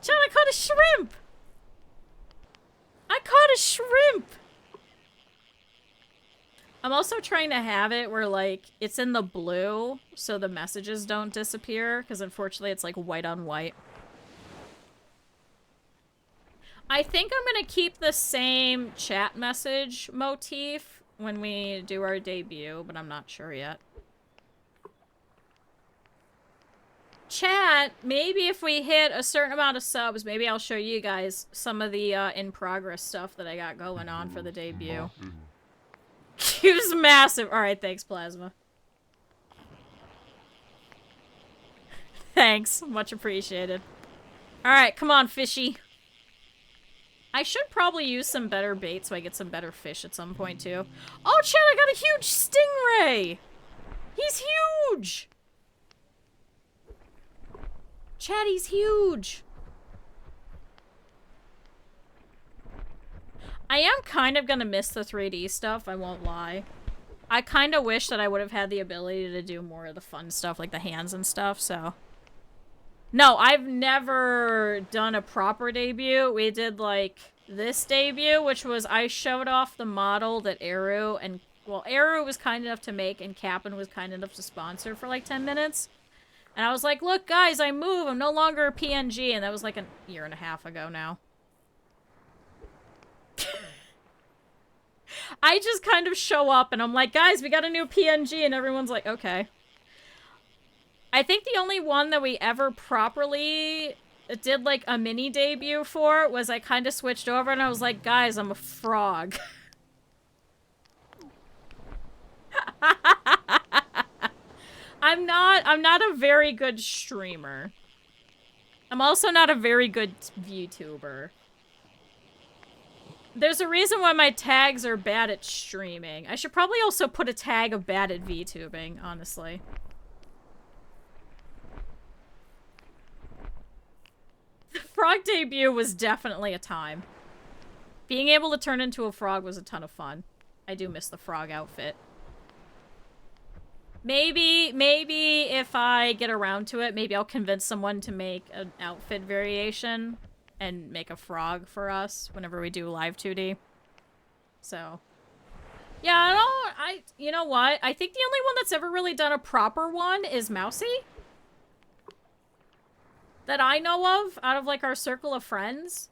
John, I caught a shrimp! I caught a shrimp! I'm also trying to have it where, like, it's in the blue, so the messages don't disappear, because unfortunately it's, like, white on white. I think I'm gonna keep the same chat message motif when we do our debut, but I'm not sure yet. Chat, maybe if we hit a certain amount of subs, maybe I'll show you guys some of the in-progress stuff that I got going on for the debut. Q's massive. Alright, thanks, Plasma. Thanks. Much appreciated. Alright, come on, fishy. I should probably use some better bait so I get some better fish at some point, too. Oh, chat, I got a huge stingray! He's huge! Chat, he's huge! I am kind of gonna miss the 3D stuff, I won't lie. I kind of wish that I would have had the ability to do more of the fun stuff, like the hands and stuff, so... No, I've never done a proper debut. We did, like, this debut, which was I showed off the model that Eru and... Well, Eru was kind enough to make, and Cap'n was kind enough to sponsor for, like, 10 minutes. And I was like, look, guys, I move. I'm no longer a PNG. And that was, like, a year and a half ago now. I just kind of show up, and I'm like, guys, we got a new PNG, and everyone's like, okay. I think the only one that we ever properly did, like, a mini debut for was I kind of switched over and I was like, guys, I'm a frog. I'm not a very good streamer. I'm also not a very good VTuber. There's a reason why my tags are bad at streaming. I should probably also put a tag of bad at VTubing, honestly. The frog debut was definitely a time. Being able to turn into a frog was a ton of fun. I do miss the frog outfit. Maybe if I get around to it, maybe I'll convince someone to make an outfit variation and make a frog for us whenever we do live 2D. So, yeah, you know what? I think the only one that's ever really done a proper one is Mousy. That I know of, out of, like, our circle of friends.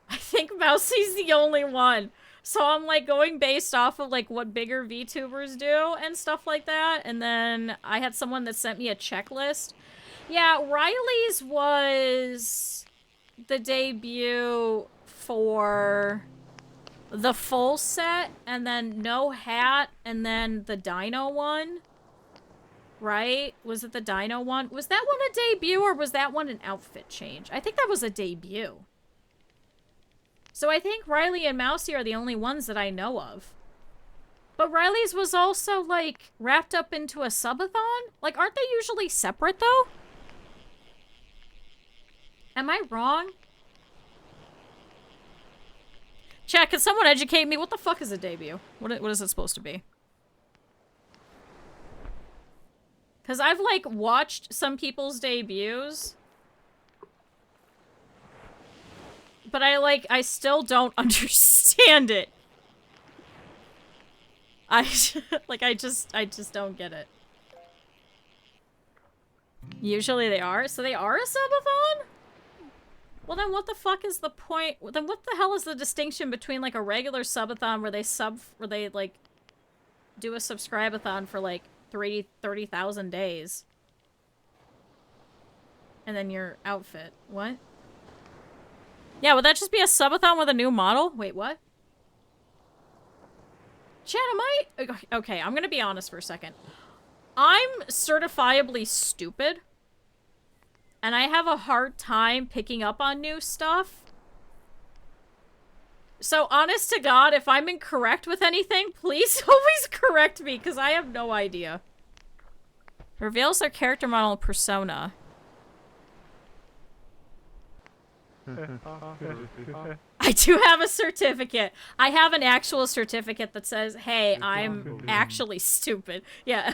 I think Mousy's the only one. So I'm, like, going based off of, like, what bigger VTubers do and stuff like that. And then I had someone that sent me a checklist. Yeah, Riley's was the debut for the full set, and then no hat, and then the dino one. Right? Was it the dino one? Was that one a debut, or was that one an outfit change? I think that was a debut. So I think Riley and Mousy are the only ones that I know of. But Riley's was also, like, wrapped up into a subathon? Like, aren't they usually separate, though? Am I wrong? Chat, can someone educate me? What the fuck is a debut? What is it supposed to be? Because I've, like, watched some people's debuts. But I still don't understand it. I just don't get it. Usually they are? So they are a subathon? Well, then what the fuck is the point? Then what the hell is the distinction between, like, a regular subathon where they, like, do a subscribe-a-thon for, like, 30,000 days? And then your outfit. What? Yeah, would that just be a subathon with a new model? Wait, what? Chat, am I... Okay, I'm gonna be honest for a second. I'm certifiably stupid. And I have a hard time picking up on new stuff. So, honest to God, if I'm incorrect with anything, please always correct me, because I have no idea. Reveals their character model and persona. I do have a certificate. I have an actual certificate that says, hey, I'm actually stupid. Yeah,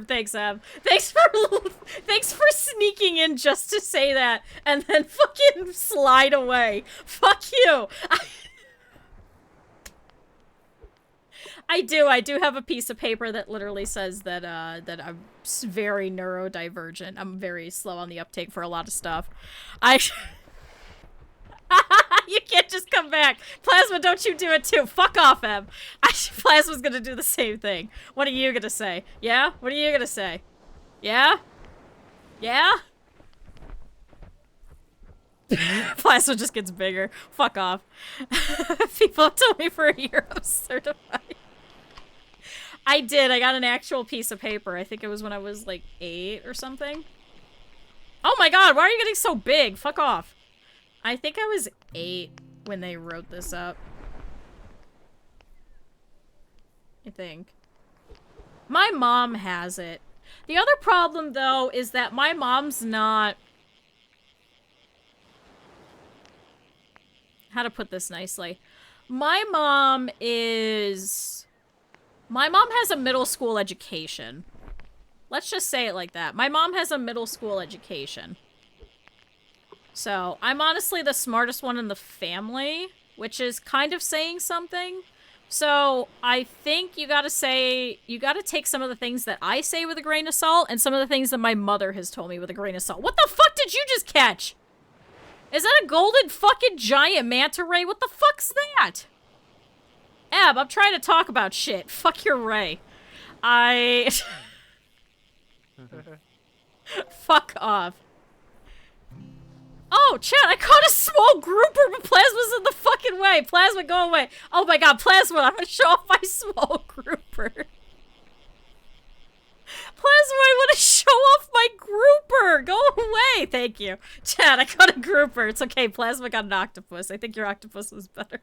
thanks, Ab. Thanks for sneaking in just to say that and then fucking slide away. Fuck you. I do have a piece of paper that literally says that that I'm very neurodivergent. I'm very slow on the uptake for a lot of stuff. You can't just come back. Plasma, don't you do it too. Fuck off, Em. Plasma's gonna do the same thing. What are you gonna say? Yeah? What are you gonna say? Yeah? Yeah? Plasma just gets bigger. Fuck off. People have told me for a year I was certified. I did. I got an actual piece of paper. I think it was when I was like 8 or something. Oh my god, why are you getting so big? Fuck off. I think I was 8 when they wrote this up. I think. My mom has it. The other problem, though, is that my mom's not... How to put this nicely? My mom is... My mom has a middle school education. Let's just say it like that. My mom has a middle school education. So, I'm honestly the smartest one in the family, which is kind of saying something. So, I think you gotta take some of the things that I say with a grain of salt, and some of the things that my mother has told me with a grain of salt. What the fuck did you just catch? Is that a golden fucking giant manta ray? What the fuck's that? Ab, I'm trying to talk about shit. Fuck your ray. Fuck off. Oh, chat, I caught a small grouper, but Plasma's in the fucking way. Plasma, go away. Oh my god, Plasma, I'm gonna show off my small grouper. Plasma, I want to show off my grouper. Go away. Thank you. Chat, I caught a grouper. It's okay. Plasma got an octopus. I think your octopus was better.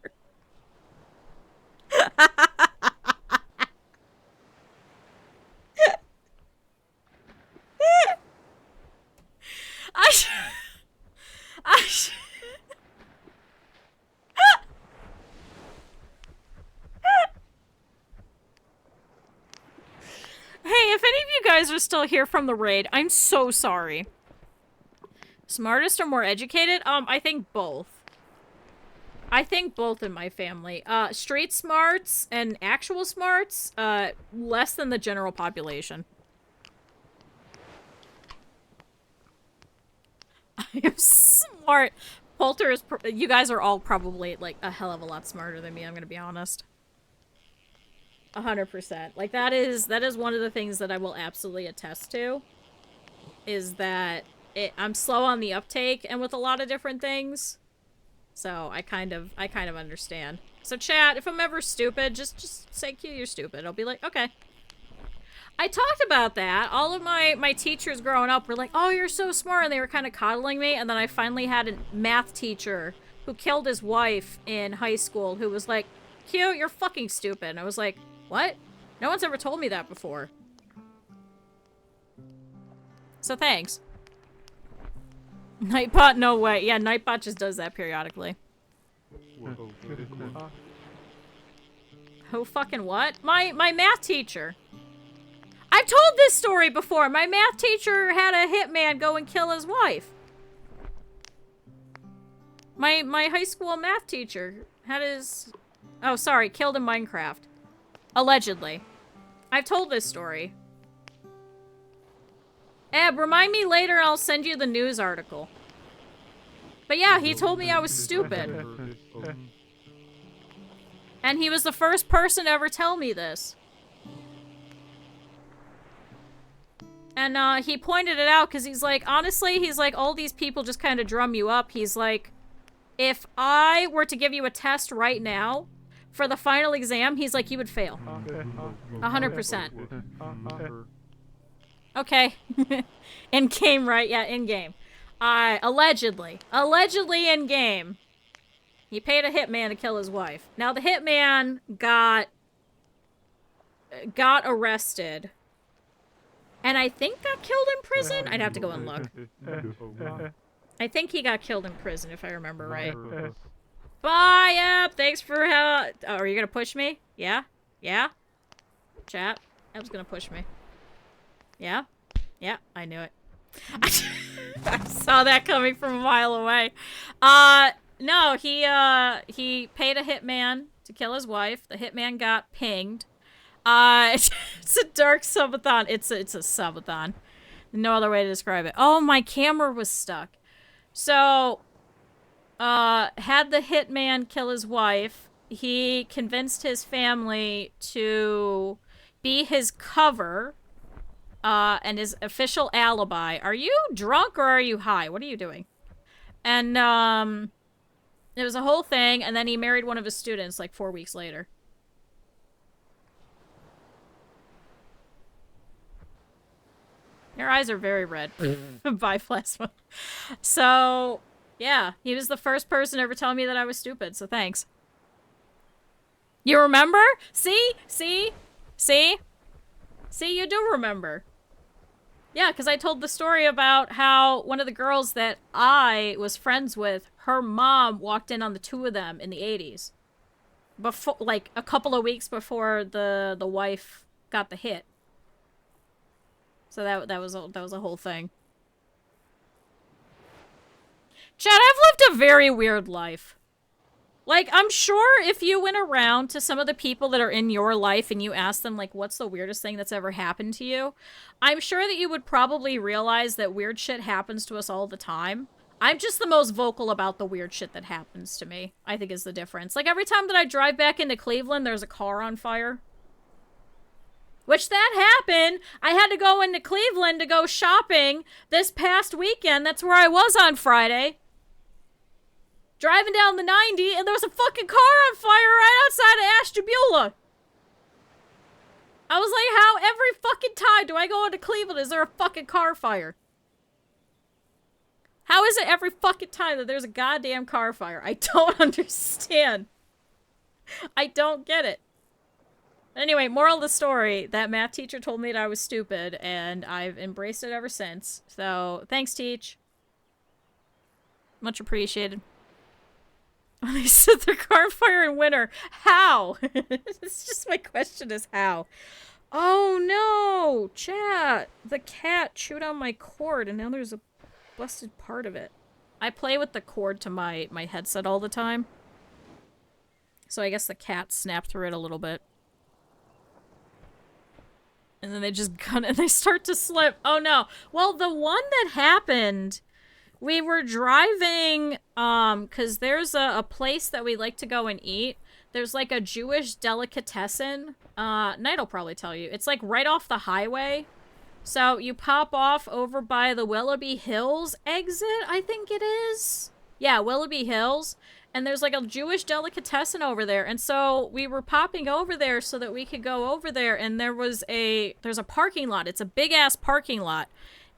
Hey, if any of you guys are still here from the raid, I'm so sorry. Smartest or more educated? I think both. I think both in my family. Street smarts and actual smarts, less than the general population. I am smart. Poulter is, you guys are all probably, like, a hell of a lot smarter than me, I'm gonna be honest. 100%. Like, that is one of the things that I will absolutely attest to. Is that I'm slow on the uptake and with a lot of different things. So, I kind of understand. So, chat, if I'm ever stupid, just say, Q, you're stupid. I'll be like, okay. I talked about that. All of my teachers growing up were like, oh, you're so smart, and they were kind of coddling me, and then I finally had a math teacher who killed his wife in high school who was like, Q, you're fucking stupid. And I was like, what? No one's ever told me that before. So thanks. Nightbot, no way. Yeah, Nightbot just does that periodically. Who fucking what? My math teacher. I've told this story before. My math teacher had a hitman go and kill his wife. My high school math teacher had his... Oh, sorry, killed in Minecraft. Allegedly. I've told this story. Eb, remind me later and I'll send you the news article. But yeah, he told me I was stupid. And he was the first person to ever tell me this. And he pointed it out because he's like, honestly, he's like, all these people just kind of drum you up. He's like, if I were to give you a test right now for the final exam, he's like, you would fail. 100%. Okay. In-game, right? Yeah, in-game. Allegedly. Allegedly in-game. He paid a hitman to kill his wife. Now, the hitman got arrested. And I think got killed in prison? I'd have to go and look. I think he got killed in prison, if I remember right. Bye, Ep! Thanks for how... Oh, are you gonna push me? Yeah? Yeah? Chat? Ep's gonna push me. Yeah? Yeah, I knew it. I saw that coming from a mile away. No, he paid a hitman to kill his wife. The hitman got pinged. It's a dark subathon. It's a subathon. No other way to describe it. Oh, my camera was stuck. So, had the hitman kill his wife. He convinced his family to be his cover and his official alibi. Are you drunk or are you high? What are you doing? And, it was a whole thing, and then he married one of his students, like, 4 weeks later. Your eyes are very red. Bye, Plasma. So, yeah, he was the first person to ever tell me that I was stupid, so thanks. You remember? See? See? See? See, you do remember. Yeah, because I told the story about how one of the girls that I was friends with, her mom walked in on the two of them in the 80s. Before, like, a couple of weeks before the wife got the hit. So that was a whole thing. Chad, I've lived a very weird life. Like, I'm sure if you went around to some of the people that are in your life and you asked them, like, what's the weirdest thing that's ever happened to you? I'm sure that you would probably realize that weird shit happens to us all the time. I'm just the most vocal about the weird shit that happens to me, I think is the difference. Like, every time that I drive back into Cleveland, there's a car on fire. Which that happened. I had to go into Cleveland to go shopping this past weekend. That's where I was on Friday. Driving down the 90, and there was a fucking car on fire right outside of Ashtabula. I was like, how every fucking time do I go into Cleveland is there a fucking car fire? How is it every fucking time that there's a goddamn car fire? I don't understand. I don't get it. Anyway, moral of the story, that math teacher told me that I was stupid, and I've embraced it ever since. So, thanks, Teach. Much appreciated. They set their car on fire in winter. How? It's just my question is how. Oh no! Chat! The cat chewed on my cord and now there's a busted part of it. I play with the cord to my headset all the time. So I guess the cat snapped through it a little bit. And then they just gun and they start to slip. Oh no. Well, the one that happened... We were driving, because there's a place that we like to go and eat. There's, like, a Jewish delicatessen. Knight'll probably tell you. It's, like, right off the highway. So, you pop off over by the Willoughby Hills exit, I think it is. Yeah, Willoughby Hills. And there's, like, a Jewish delicatessen over there. And so, we were popping over there so that we could go over there. And there's a parking lot. It's a big-ass parking lot.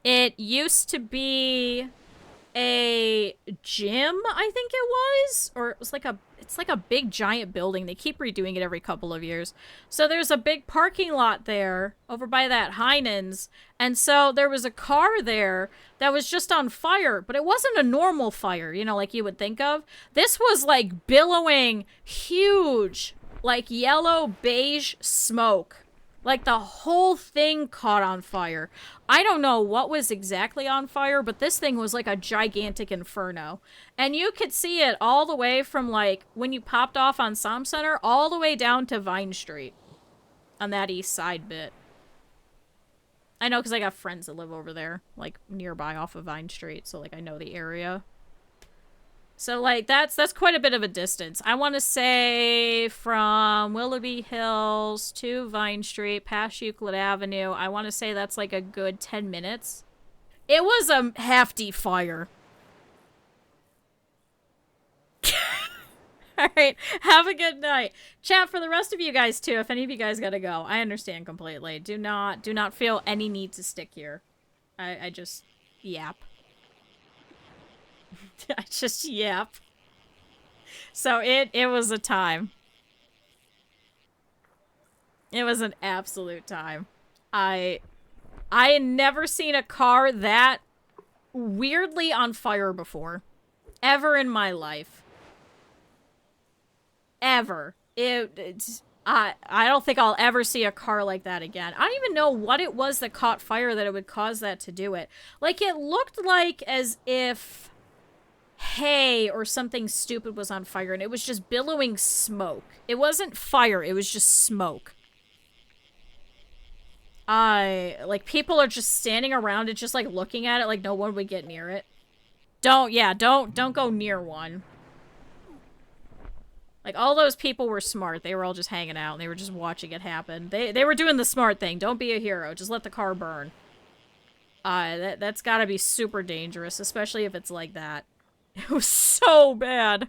It used to be... a gym, I think it was, or it was like it's like a big giant building. They keep redoing it every couple of years. So there's a big parking lot there over by that Heinen's, and so there was a car there that was just on fire, but it wasn't a normal fire, you know, like you would think of. This was like billowing huge, like yellow beige smoke. Like, the whole thing caught on fire. I don't know what was exactly on fire, but this thing was like a gigantic inferno. And you could see it all the way from, like, when you popped off on Som Center, all the way down to Vine Street. On that east side bit. I know, because I got friends that live over there, like, nearby off of Vine Street, so, like, I know the area. So, like, that's quite a bit of a distance. I want to say from Willoughby Hills to Vine Street, past Euclid Avenue, I want to say that's, like, a good 10 minutes. It was a hefty fire. Alright, have a good night. Chat for the rest of you guys, too, if any of you guys gotta go. I understand completely. Do not feel any need to stick here. I just yap. I just yap. So it was a time. It was an absolute time. I had never seen a car that weirdly on fire before. Ever in my life. Ever. I don't think I'll ever see a car like that again. I don't even know what it was that caught fire that it would cause that to do it. Like, it looked like as if hay or something stupid was on fire and it was just billowing smoke. It wasn't fire, it was just smoke. Like, people are just standing around it, just, like, looking at it like no one would get near it. Don't go near one. Like, all those people were smart. They were all just hanging out, and they were just watching it happen. They were doing the smart thing. Don't be a hero. Just let the car burn. That's gotta be super dangerous, especially if it's like that. It was so bad.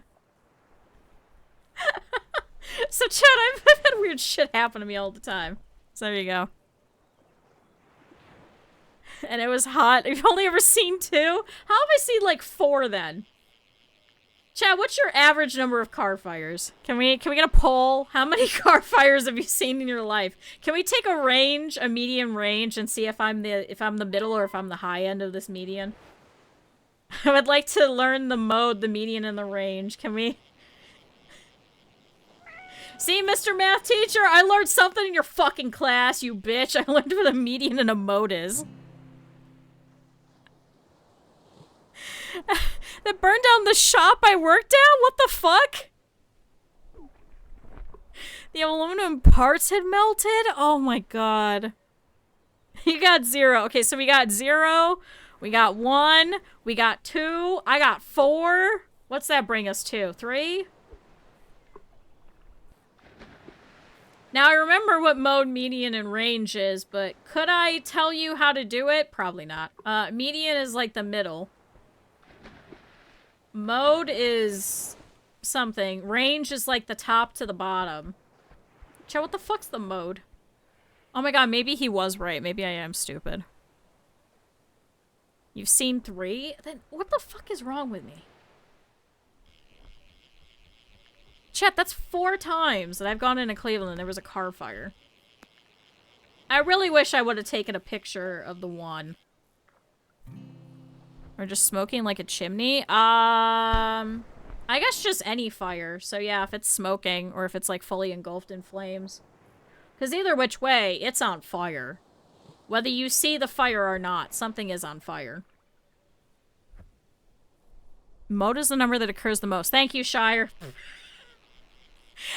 So, Chad, I've had weird shit happen to me all the time. So, there you go. And it was hot. You've only ever seen 2? How have I seen, like, 4 then? Chad, what's your average number of car fires? Can we get a poll? How many car fires have you seen in your life? Can we take a range, a median range, and see if I'm the middle or if I'm the high end of this median? I would like to learn the mode, the median, and the range. Can we? See, Mr. Math Teacher, I learned something in your fucking class, you bitch. I learned what a median and a mode is. That burned down the shop I worked at? What the fuck? The aluminum parts had melted? Oh my god. You got 0. Okay, so we got 0, we got 1, we got 2, I got 4. What's that bring us to? 3? Now, I remember what mode, median, and range is, but could I tell you how to do it? Probably not. Median is like the middle. Mode is something. Range is like the top to the bottom. Chat, what the fuck's the mode? Oh my god, maybe he was right. Maybe I am stupid. You've seen 3? Then what the fuck is wrong with me? Chat, that's 4 times that I've gone into Cleveland and there was a car fire. I really wish I would have taken a picture of the one. Or just smoking like a chimney? I guess just any fire. So yeah, if it's smoking or if it's like fully engulfed in flames. Because either which way, it's on fire. Whether you see the fire or not, something is on fire. Mode is the number that occurs the most. Thank you, Shire.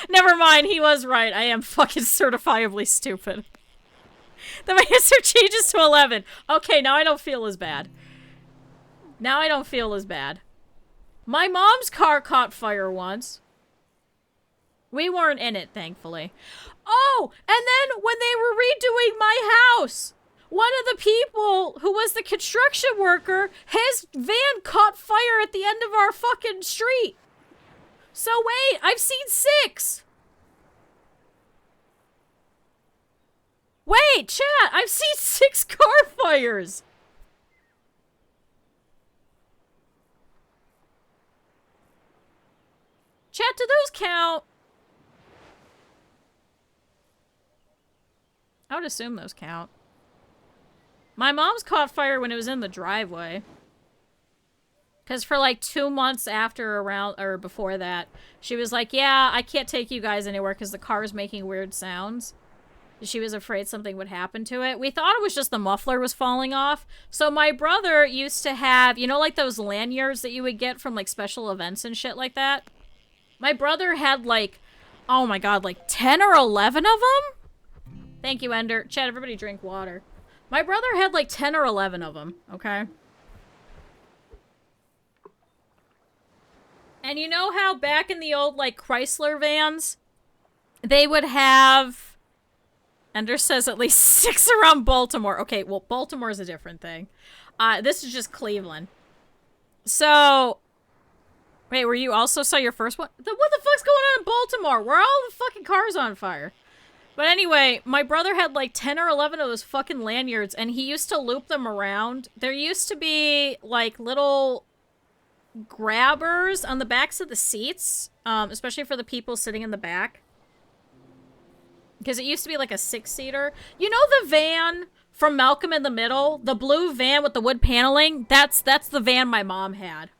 Never mind, he was right. I am fucking certifiably stupid. Then my answer changes to 11. Okay, now I don't feel as bad. Now I don't feel as bad. My mom's car caught fire once. We weren't in it, thankfully. Oh, and then when they were redoing my house, one of the people who was the construction worker, his van caught fire at the end of our fucking street. So wait, I've seen 6. Wait, chat, I've seen 6 car fires. Chat, do those count? I would assume those count. My mom's caught fire when it was in the driveway. Because for like 2 months after or before that, she was like, yeah, I can't take you guys anywhere because the car is making weird sounds. She was afraid something would happen to it. We thought it was just the muffler was falling off. So my brother used to have, you know, like those lanyards that you would get from like special events and shit like that? My brother had like, oh my god, like 10 or 11 of them? Thank you, Ender. Chat, everybody drink water. My brother had like 10 or 11 of them, okay? And you know how back in the old, like, Chrysler vans, they would have... Ender says at least 6 around Baltimore. Okay, well, Baltimore is a different thing. This is just Cleveland. So... Wait, were you also saw your first one? What the fuck's going on in Baltimore? Where are all the fucking cars on fire? But anyway, my brother had like 10 or 11 of those fucking lanyards, and he used to loop them around. There used to be, like, little grabbers on the backs of the seats, especially for the people sitting in the back. Because it used to be like a 6-seater. You know the van from Malcolm in the Middle? The blue van with the wood paneling? That's the van my mom had.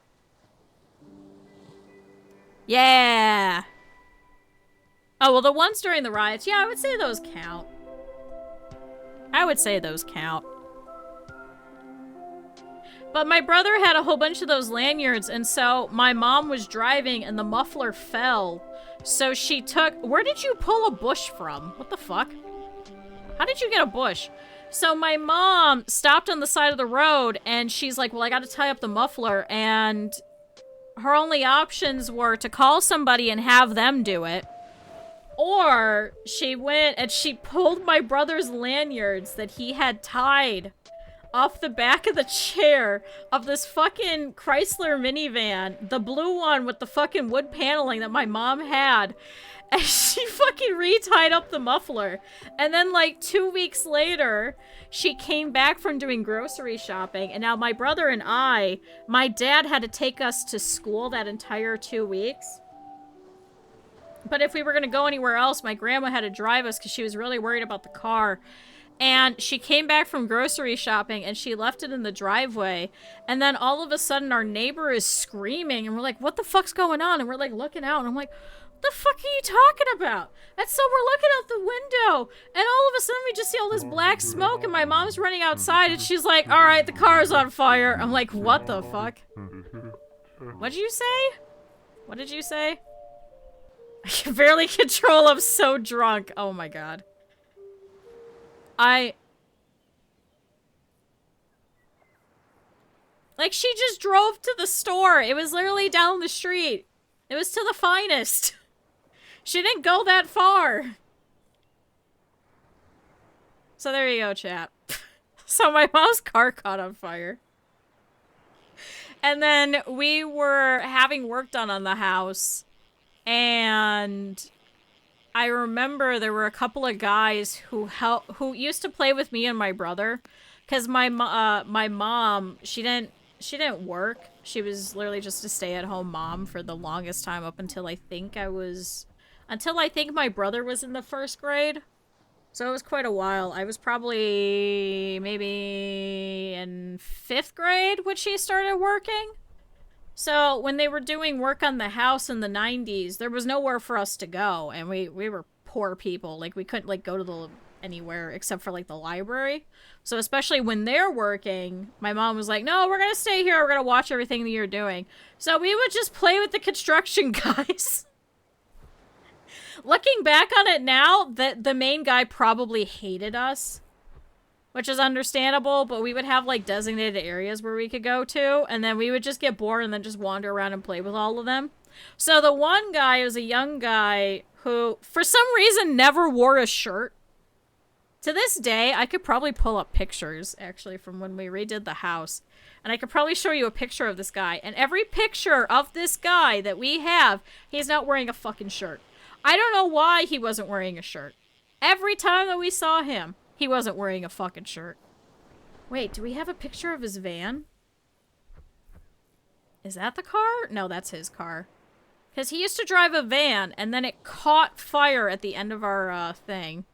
Yeah! Oh, well, the ones during the riots, yeah, I would say those count. I would say those count. But my brother had a whole bunch of those lanyards, and so my mom was driving and the muffler fell. So she took... Where did you pull a bush from? What the fuck? How did you get a bush? So my mom stopped on the side of the road, and she's like, well, I gotta tie up the muffler, and her only options were to call somebody and have them do it. Or she went and she pulled my brother's lanyards that he had tied off the back of the chair of this fucking Chrysler minivan, the blue one with the fucking wood paneling that my mom had, and she fucking re-tied up the muffler. And then like 2 weeks later, she came back from doing grocery shopping, and now my brother and my dad had to take us to school that entire 2 weeks. But if we were gonna go anywhere else, my grandma had to drive us because she was really worried about the car. And she came back from grocery shopping and she left it in the driveway. And then all of a sudden our neighbor is screaming and we're like, what the fuck's going on? And we're like looking out and I'm like, what the fuck are you talking about? And so we're looking out the window and all of a sudden we just see all this black smoke and my mom's running outside and she's like, all right, the car's on fire. I'm like, what the fuck? What did you say? What did you say? I can barely control, I'm so drunk. Oh my god. Like, she just drove to the store. It was literally down the street. It was to the finest. She didn't go that far. So there you go, chat. So my mom's car caught on fire. And then we were having work done on the house. And I remember there were a couple of guys who used to play with me and my brother, because my mom, she didn't work. She was literally just a stay-at-home mom for the longest time up until I think my brother was in the 1st grade. So it was quite a while. I was probably maybe in 5th grade when she started working. So when they were doing work on the house in the 90s, there was nowhere for us to go, and we were poor people. Like, we couldn't like go to anywhere except for like the library. So especially when they're working, my mom was like, no, we're gonna stay here, we're gonna watch everything that you're doing. So we would just play with the construction guys. Looking back on it now, the main guy probably hated us, which is understandable, but we would have like designated areas where we could go to, and then we would just get bored and then just wander around and play with all of them. So the one guy was a young guy who, for some reason, never wore a shirt. To this day, I could probably pull up pictures, actually, from when we redid the house, and I could probably show you a picture of this guy, and every picture of this guy that we have, he's not wearing a fucking shirt. I don't know why he wasn't wearing a shirt. Every time that we saw him, he wasn't wearing a fucking shirt. Wait, do we have a picture of his van? Is that the car? No, that's his car. Because he used to drive a van, and then it caught fire at the end of our, thing.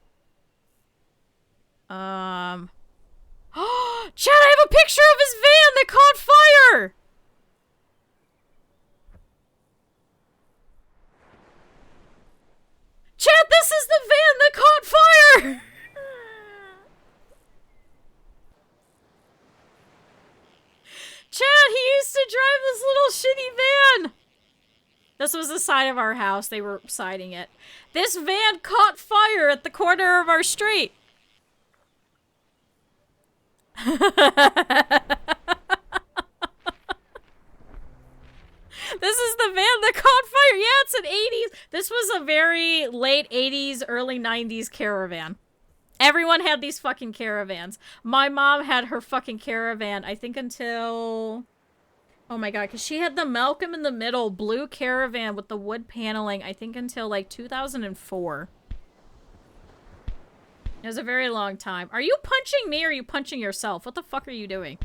Chad, I have a picture of his van that caught fire! Chad, this is the van that caught fire! Chad, he used to drive this little shitty van! This was the side of our house. They were siding it. This van caught fire at the corner of our street! This is the van that caught fire! Yeah, it's an 80s... This was a very late 80s, early 90s caravan. Everyone had these fucking caravans. My mom had her fucking caravan, I think until... Oh my god, because she had the Malcolm in the Middle blue caravan with the wood paneling, I think until like 2004. It was a very long time. Are you punching me or are you punching yourself? What the fuck are you doing?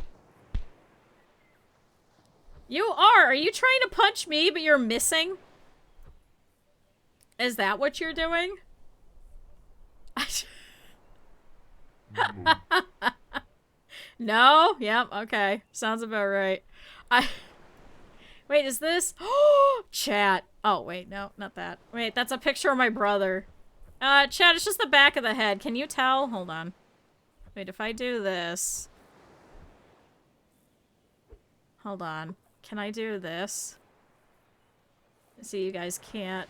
You are! Are you trying to punch me but you're missing? Is that what you're doing? No? Yep, okay. Sounds about right. Wait, is this? Oh, chat. Oh, wait, no, not that. Wait, that's a picture of my brother. Chat, it's just the back of the head. Can you tell? Hold on. Wait, if I do this... Hold on. Can I do this? See, you guys can't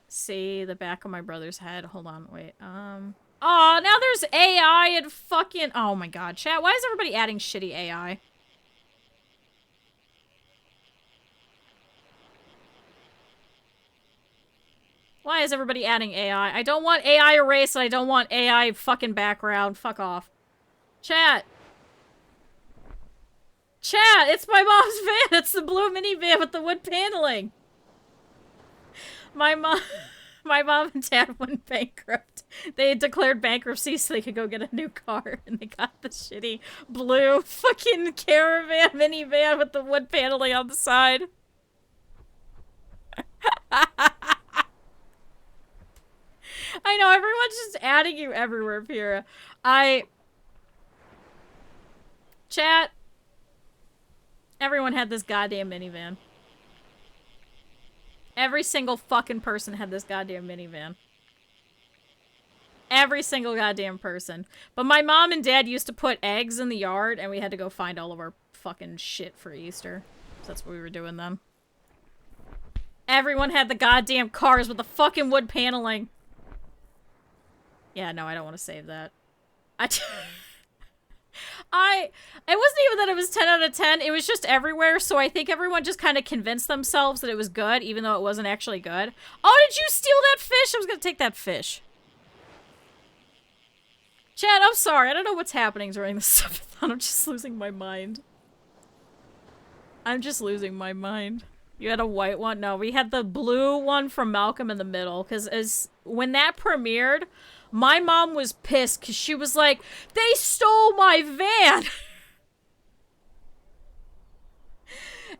see the back of my brother's head. Hold on, wait. Oh, now there's AI and fucking... Oh my god, chat, why is everybody adding shitty AI? Why is everybody adding AI? I don't want AI erased and I don't want AI fucking background. Fuck off. Chat. Chat, it's my mom's van. It's the blue minivan with the wood paneling. My mom and dad went bankrupt. They had declared bankruptcy so they could go get a new car, and they got the shitty blue fucking caravan minivan with the wood paneling on the side. I know, everyone's just adding you everywhere, Pira. Chat. Everyone had this goddamn minivan. Every single fucking person had this goddamn minivan. Every single goddamn person. But my mom and dad used to put eggs in the yard, and we had to go find all of our fucking shit for Easter. So that's what we were doing then. Everyone had the goddamn cars with the fucking wood paneling. Yeah, no, I don't want to save that. It wasn't even that it was 10 out of 10, it was just everywhere, so I think everyone just kind of convinced themselves that it was good, even though it wasn't actually good. Oh, did you steal that fish? I was gonna take that fish. Chad, I'm sorry, I don't know what's happening during this subathon, I'm just losing my mind. I'm just losing my mind. You had a white one? No, we had the blue one from Malcolm in the Middle, because when that premiered, my mom was pissed because she was like, they stole my van!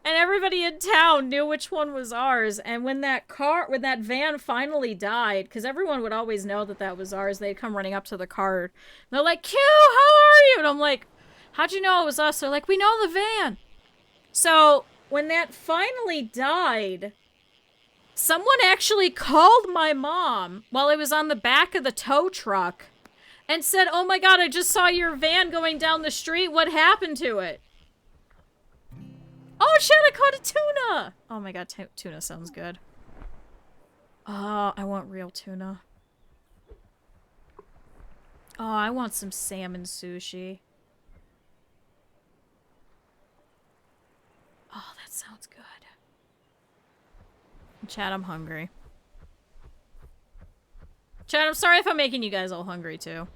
And everybody in town knew which one was ours. And when that van finally died, because everyone would always know that that was ours, they'd come running up to the car. And they're like, Q, how are you? And I'm like, how'd you know it was us? They're like, we know the van. So when that finally died, someone actually called my mom while I was on the back of the tow truck and said, oh my god, I just saw your van going down the street. What happened to it? Oh shit, I caught a tuna! Oh my god, tuna sounds good. Oh, I want real tuna. Oh, I want some salmon sushi. Oh, that sounds good. Chat, I'm hungry. Chat, I'm sorry if I'm making you guys all hungry too.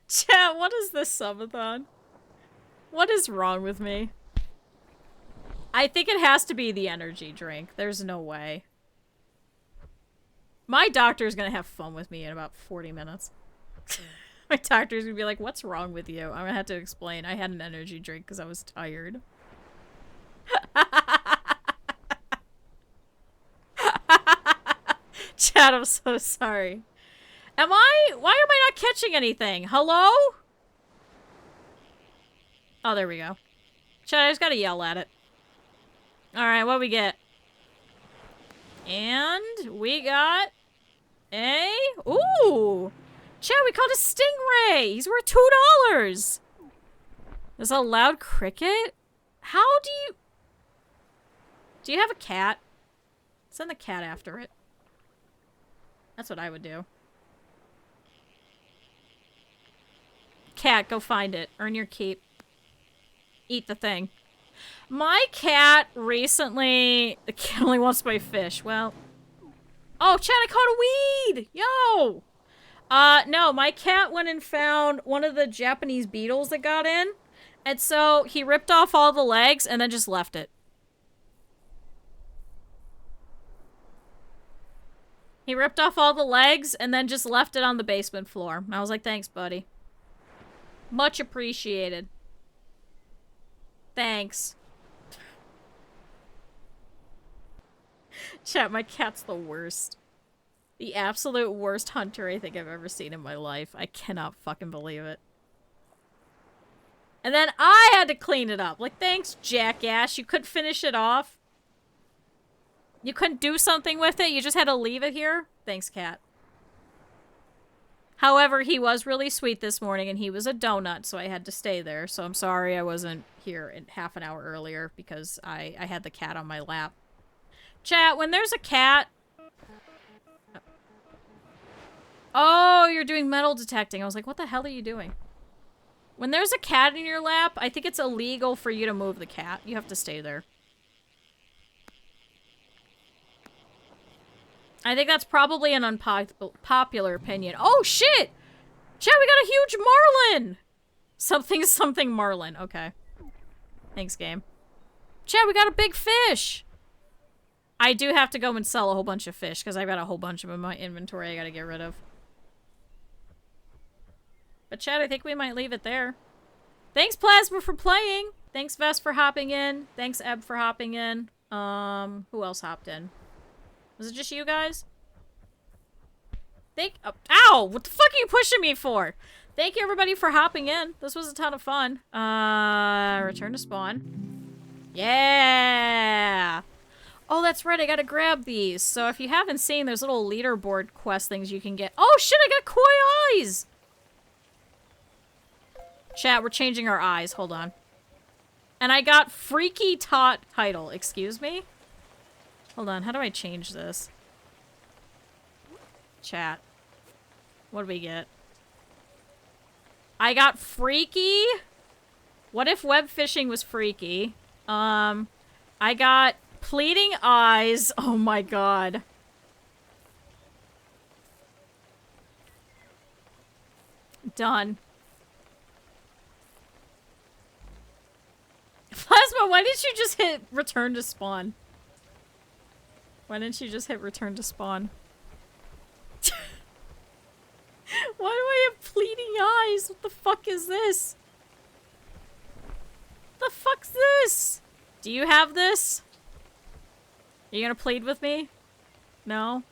Chat, what is this subathon? What is wrong with me? I think it has to be the energy drink. There's no way. My doctor's gonna have fun with me in about 40 minutes. My doctor's gonna be like, what's wrong with you? I'm gonna have to explain. I had an energy drink because I was tired. Chat, I'm so sorry. Why am I not catching anything? Hello? Oh, there we go. Chat, I just gotta yell at it. Alright, what we get? And we got a... Ooh! Chat, we caught a stingray! He's worth $2! There's a loud cricket? How do you... Do you have a cat? Send the cat after it. That's what I would do. Cat, go find it. Earn your keep. Eat the thing. My cat recently... The cat only wants my fish. Well... Oh, Chad, I caught a weed! Yo! No, my cat went and found one of the Japanese beetles that got in. And so he ripped off all the legs and then just left it. He ripped off all the legs and then just left it on the basement floor. I was like, thanks, buddy. Much appreciated. Thanks. Chat, my cat's the worst. The absolute worst hunter I think I've ever seen in my life. I cannot fucking believe it. And then I had to clean it up. Like, thanks, jackass. You couldn't finish it off. You couldn't do something with it. You just had to leave it here. Thanks, cat. However, he was really sweet this morning, and he was a donut, so I had to stay there. So I'm sorry I wasn't here half an hour earlier, because I had the cat on my lap. Chat, when there's a cat... Oh, you're doing metal detecting. I was like, what the hell are you doing? When there's a cat in your lap, I think it's illegal for you to move the cat. You have to stay there. I think that's probably an unpopular opinion. Oh, shit! Chat, we got a huge marlin! Something marlin. Okay. Thanks, game. Chat, we got a big fish! I do have to go and sell a whole bunch of fish, because I've got a whole bunch of them in my inventory I gotta get rid of. But chat, I think we might leave it there. Thanks, Plasma, for playing! Thanks, Vest, for hopping in. Thanks, Eb, for hopping in. Who else hopped in? Was it just you guys? Oh, ow! What the fuck are you pushing me for? Thank you, everybody, for hopping in. This was a ton of fun. Return to spawn. Yeah! Oh, that's right, I gotta grab these. So if you haven't seen, there's little leaderboard quest things you can get. Oh, shit, I got koi eyes! Chat, we're changing our eyes. Hold on. And I got freaky tot title. Excuse me? Hold on, how do I change this? Chat. What do we get? I got freaky? What if web fishing was freaky? I got pleading eyes. Oh my god. Done. Plasma, why didn't you just hit return to spawn? Why didn't you just hit return to spawn? Why do I have pleading eyes? What the fuck is this? The fuck's this? Do you have this? Are you gonna plead with me? No?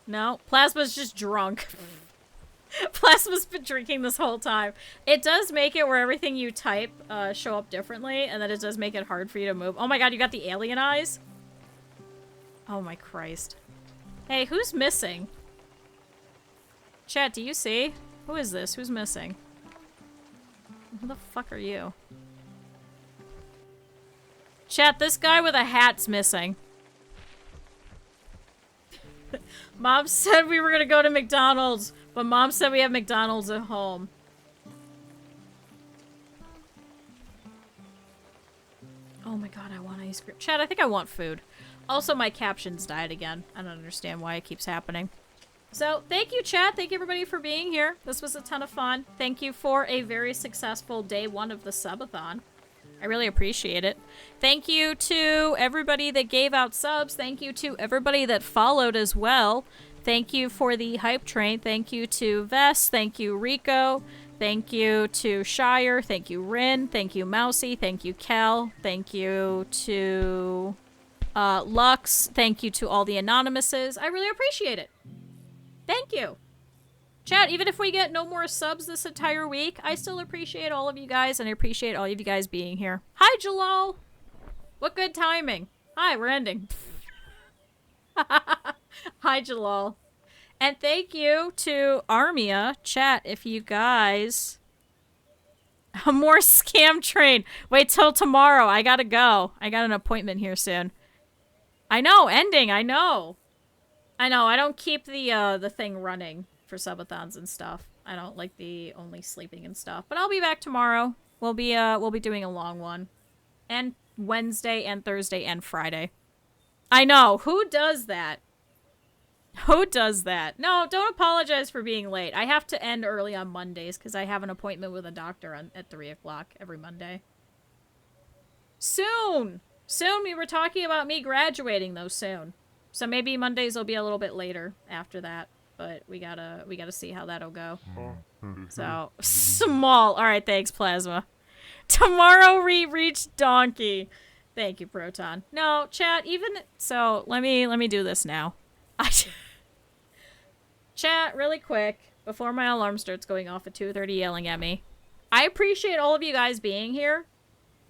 No? Plasma's just drunk. Plasma's been drinking this whole time. It does make it where everything you type show up differently, and then it does make it hard for you to move. Oh my god, you got the alien eyes? Oh my Christ. Hey, who's missing? Chat, do you see? Who is this? Who's missing? Who the fuck are you? Chat, this guy with a hat's missing. Mom said we were gonna go to McDonald's, but Mom said we have McDonald's at home. Oh my god, I want ice cream. Chat, I think I want food. Also, my captions died again. I don't understand why it keeps happening. So, thank you, chat. Thank you, everybody, for being here. This was a ton of fun. Thank you for a very successful day one of the subathon. I really appreciate it. Thank you to everybody that gave out subs. Thank you to everybody that followed as well. Thank you for the hype train. Thank you to Vess. Thank you, Rico. Thank you to Shire. Thank you, Rin. Thank you, Mousy. Thank you, Kel. Thank you to Lux. Thank you to all the anonymouses. I really appreciate it. Thank you. Chat, even if we get no more subs this entire week, I still appreciate all of you guys, and I appreciate all of you guys being here. Hi, Jalal! What good timing. Hi, we're ending. Hi, Jalal. And thank you to Armia. Chat, if you guys... A more scam train. Wait till tomorrow. I gotta go. I got an appointment here soon. I know, ending, I know. I know, I don't keep the thing running for subathons and stuff. I don't like the only sleeping and stuff. But I'll be back tomorrow. We'll be doing a long one. And Wednesday and Thursday and Friday. I know, who does that? Who does that? No, don't apologize for being late. I have to end early on Mondays because I have an appointment with a doctor at 3 o'clock every Monday. Soon! Soon, we were talking about me graduating though, soon. So maybe Mondays will be a little bit later after that, but we gotta see how that'll go. So small. All right, thanks, Plasma. Tomorrow we reach Donkey. Thank you, Proton. No, chat. Even so, let me do this now. Chat, really quick before my alarm starts going off at 2:30, yelling at me. I appreciate all of you guys being here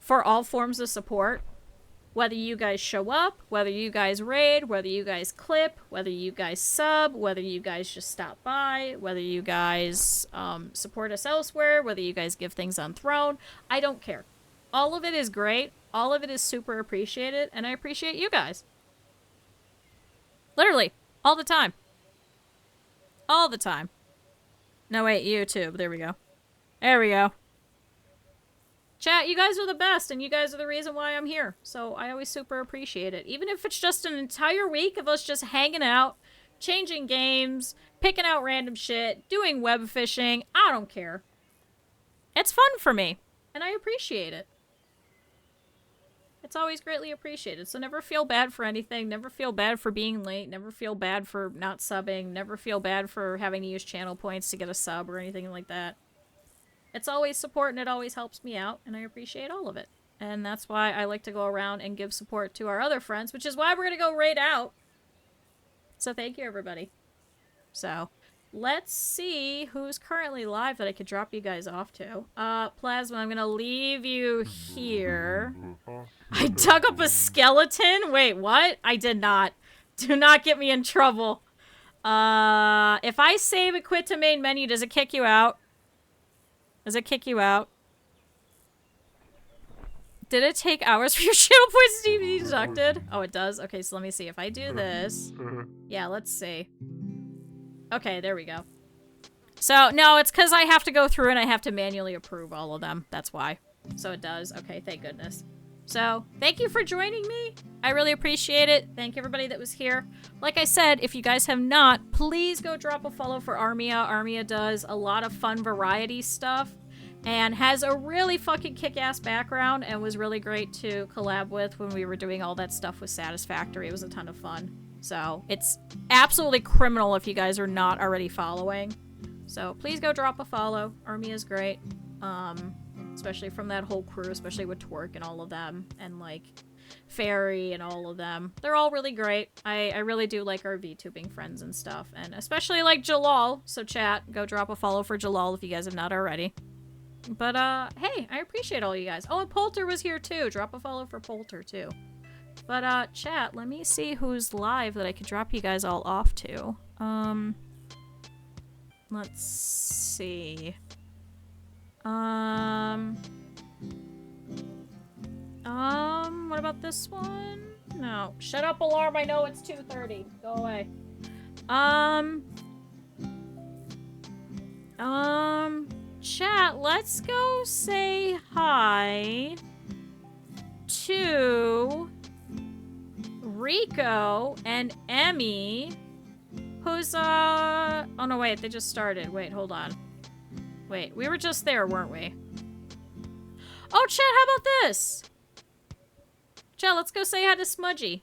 for all forms of support. Whether you guys show up, whether you guys raid, whether you guys clip, whether you guys sub, whether you guys just stop by, whether you guys support us elsewhere, whether you guys give things on Throne, I don't care. All of it is great. All of it is super appreciated, and I appreciate you guys. Literally, all the time. All the time. No, wait, YouTube. There we go. There we go. Chat, you guys are the best, and you guys are the reason why I'm here. So I always super appreciate it. Even if it's just an entire week of us just hanging out, changing games, picking out random shit, doing web fishing, I don't care. It's fun for me, and I appreciate it. It's always greatly appreciated, so never feel bad for anything, never feel bad for being late, never feel bad for not subbing, never feel bad for having to use channel points to get a sub or anything like that. It's always support and it always helps me out, and I appreciate all of it. And that's why I like to go around and give support to our other friends, which is why we're gonna go raid out. So thank you, everybody. So, let's see who's currently live that I could drop you guys off to. Plasma, I'm gonna leave you here. I dug up a skeleton? Wait, what? I did not. Do not get me in trouble. If I save and quit to main menu, does it kick you out? Does it kick you out? Did it take hours for your channel points to be deducted? Oh, it does? Okay, so let me see. If I do this... Yeah, let's see. Okay, there we go. So, no, it's because I have to go through and I have to manually approve all of them. That's why. So it does. Okay, thank goodness. So, thank you for joining me. I really appreciate it. Thank everybody that was here. Like I said, if you guys have not, please go drop a follow for Armia. Armia does a lot of fun variety stuff and has a really fucking kick-ass background and was really great to collab with when we were doing all that stuff with Satisfactory. It was a ton of fun. So, it's absolutely criminal if you guys are not already following. So, please go drop a follow. Armia's great. Especially from that whole crew, especially with Twerk and all of them, and like Fairy and all of them. They're all really great. I really do like our VTubing friends and stuff, and especially like Jalal. So chat, go drop a follow for Jalal if you guys have not already. But hey, I appreciate all you guys. Oh, and Poulter was here too. Drop a follow for Poulter too. But chat, let me see who's live that I could drop you guys all off to. Let's see. What about this one? No. Shut up, alarm. I know it's 2:30. Go away. Chat, let's go say hi to Rico and Emmy, who's, oh no, wait, they just started. Wait, hold on. Wait, we were just there, weren't we? Oh, chat, how about this? Chat, let's go say hi to Smudgy.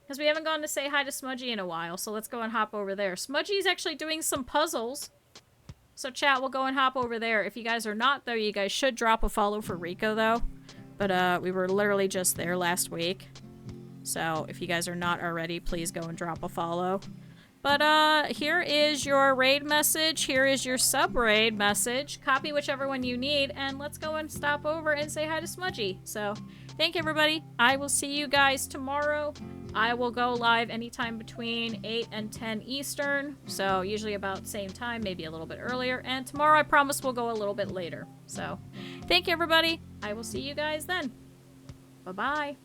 Because we haven't gone to say hi to Smudgy in a while, so let's go and hop over there. Smudgy's actually doing some puzzles. So chat, we'll go and hop over there. If you guys are not there, you guys should drop a follow for Rico, though. But, we were literally just there last week. So, if you guys are not already, please go and drop a follow. But, here is your raid message. Here is your sub-raid message. Copy whichever one you need, and let's go and stop over and say hi to Smudgy. So, thank you, everybody. I will see you guys tomorrow. I will go live anytime between 8 and 10 Eastern. So, usually about same time, maybe a little bit earlier. And tomorrow, I promise we'll go a little bit later. So, thank you, everybody. I will see you guys then. Bye-bye.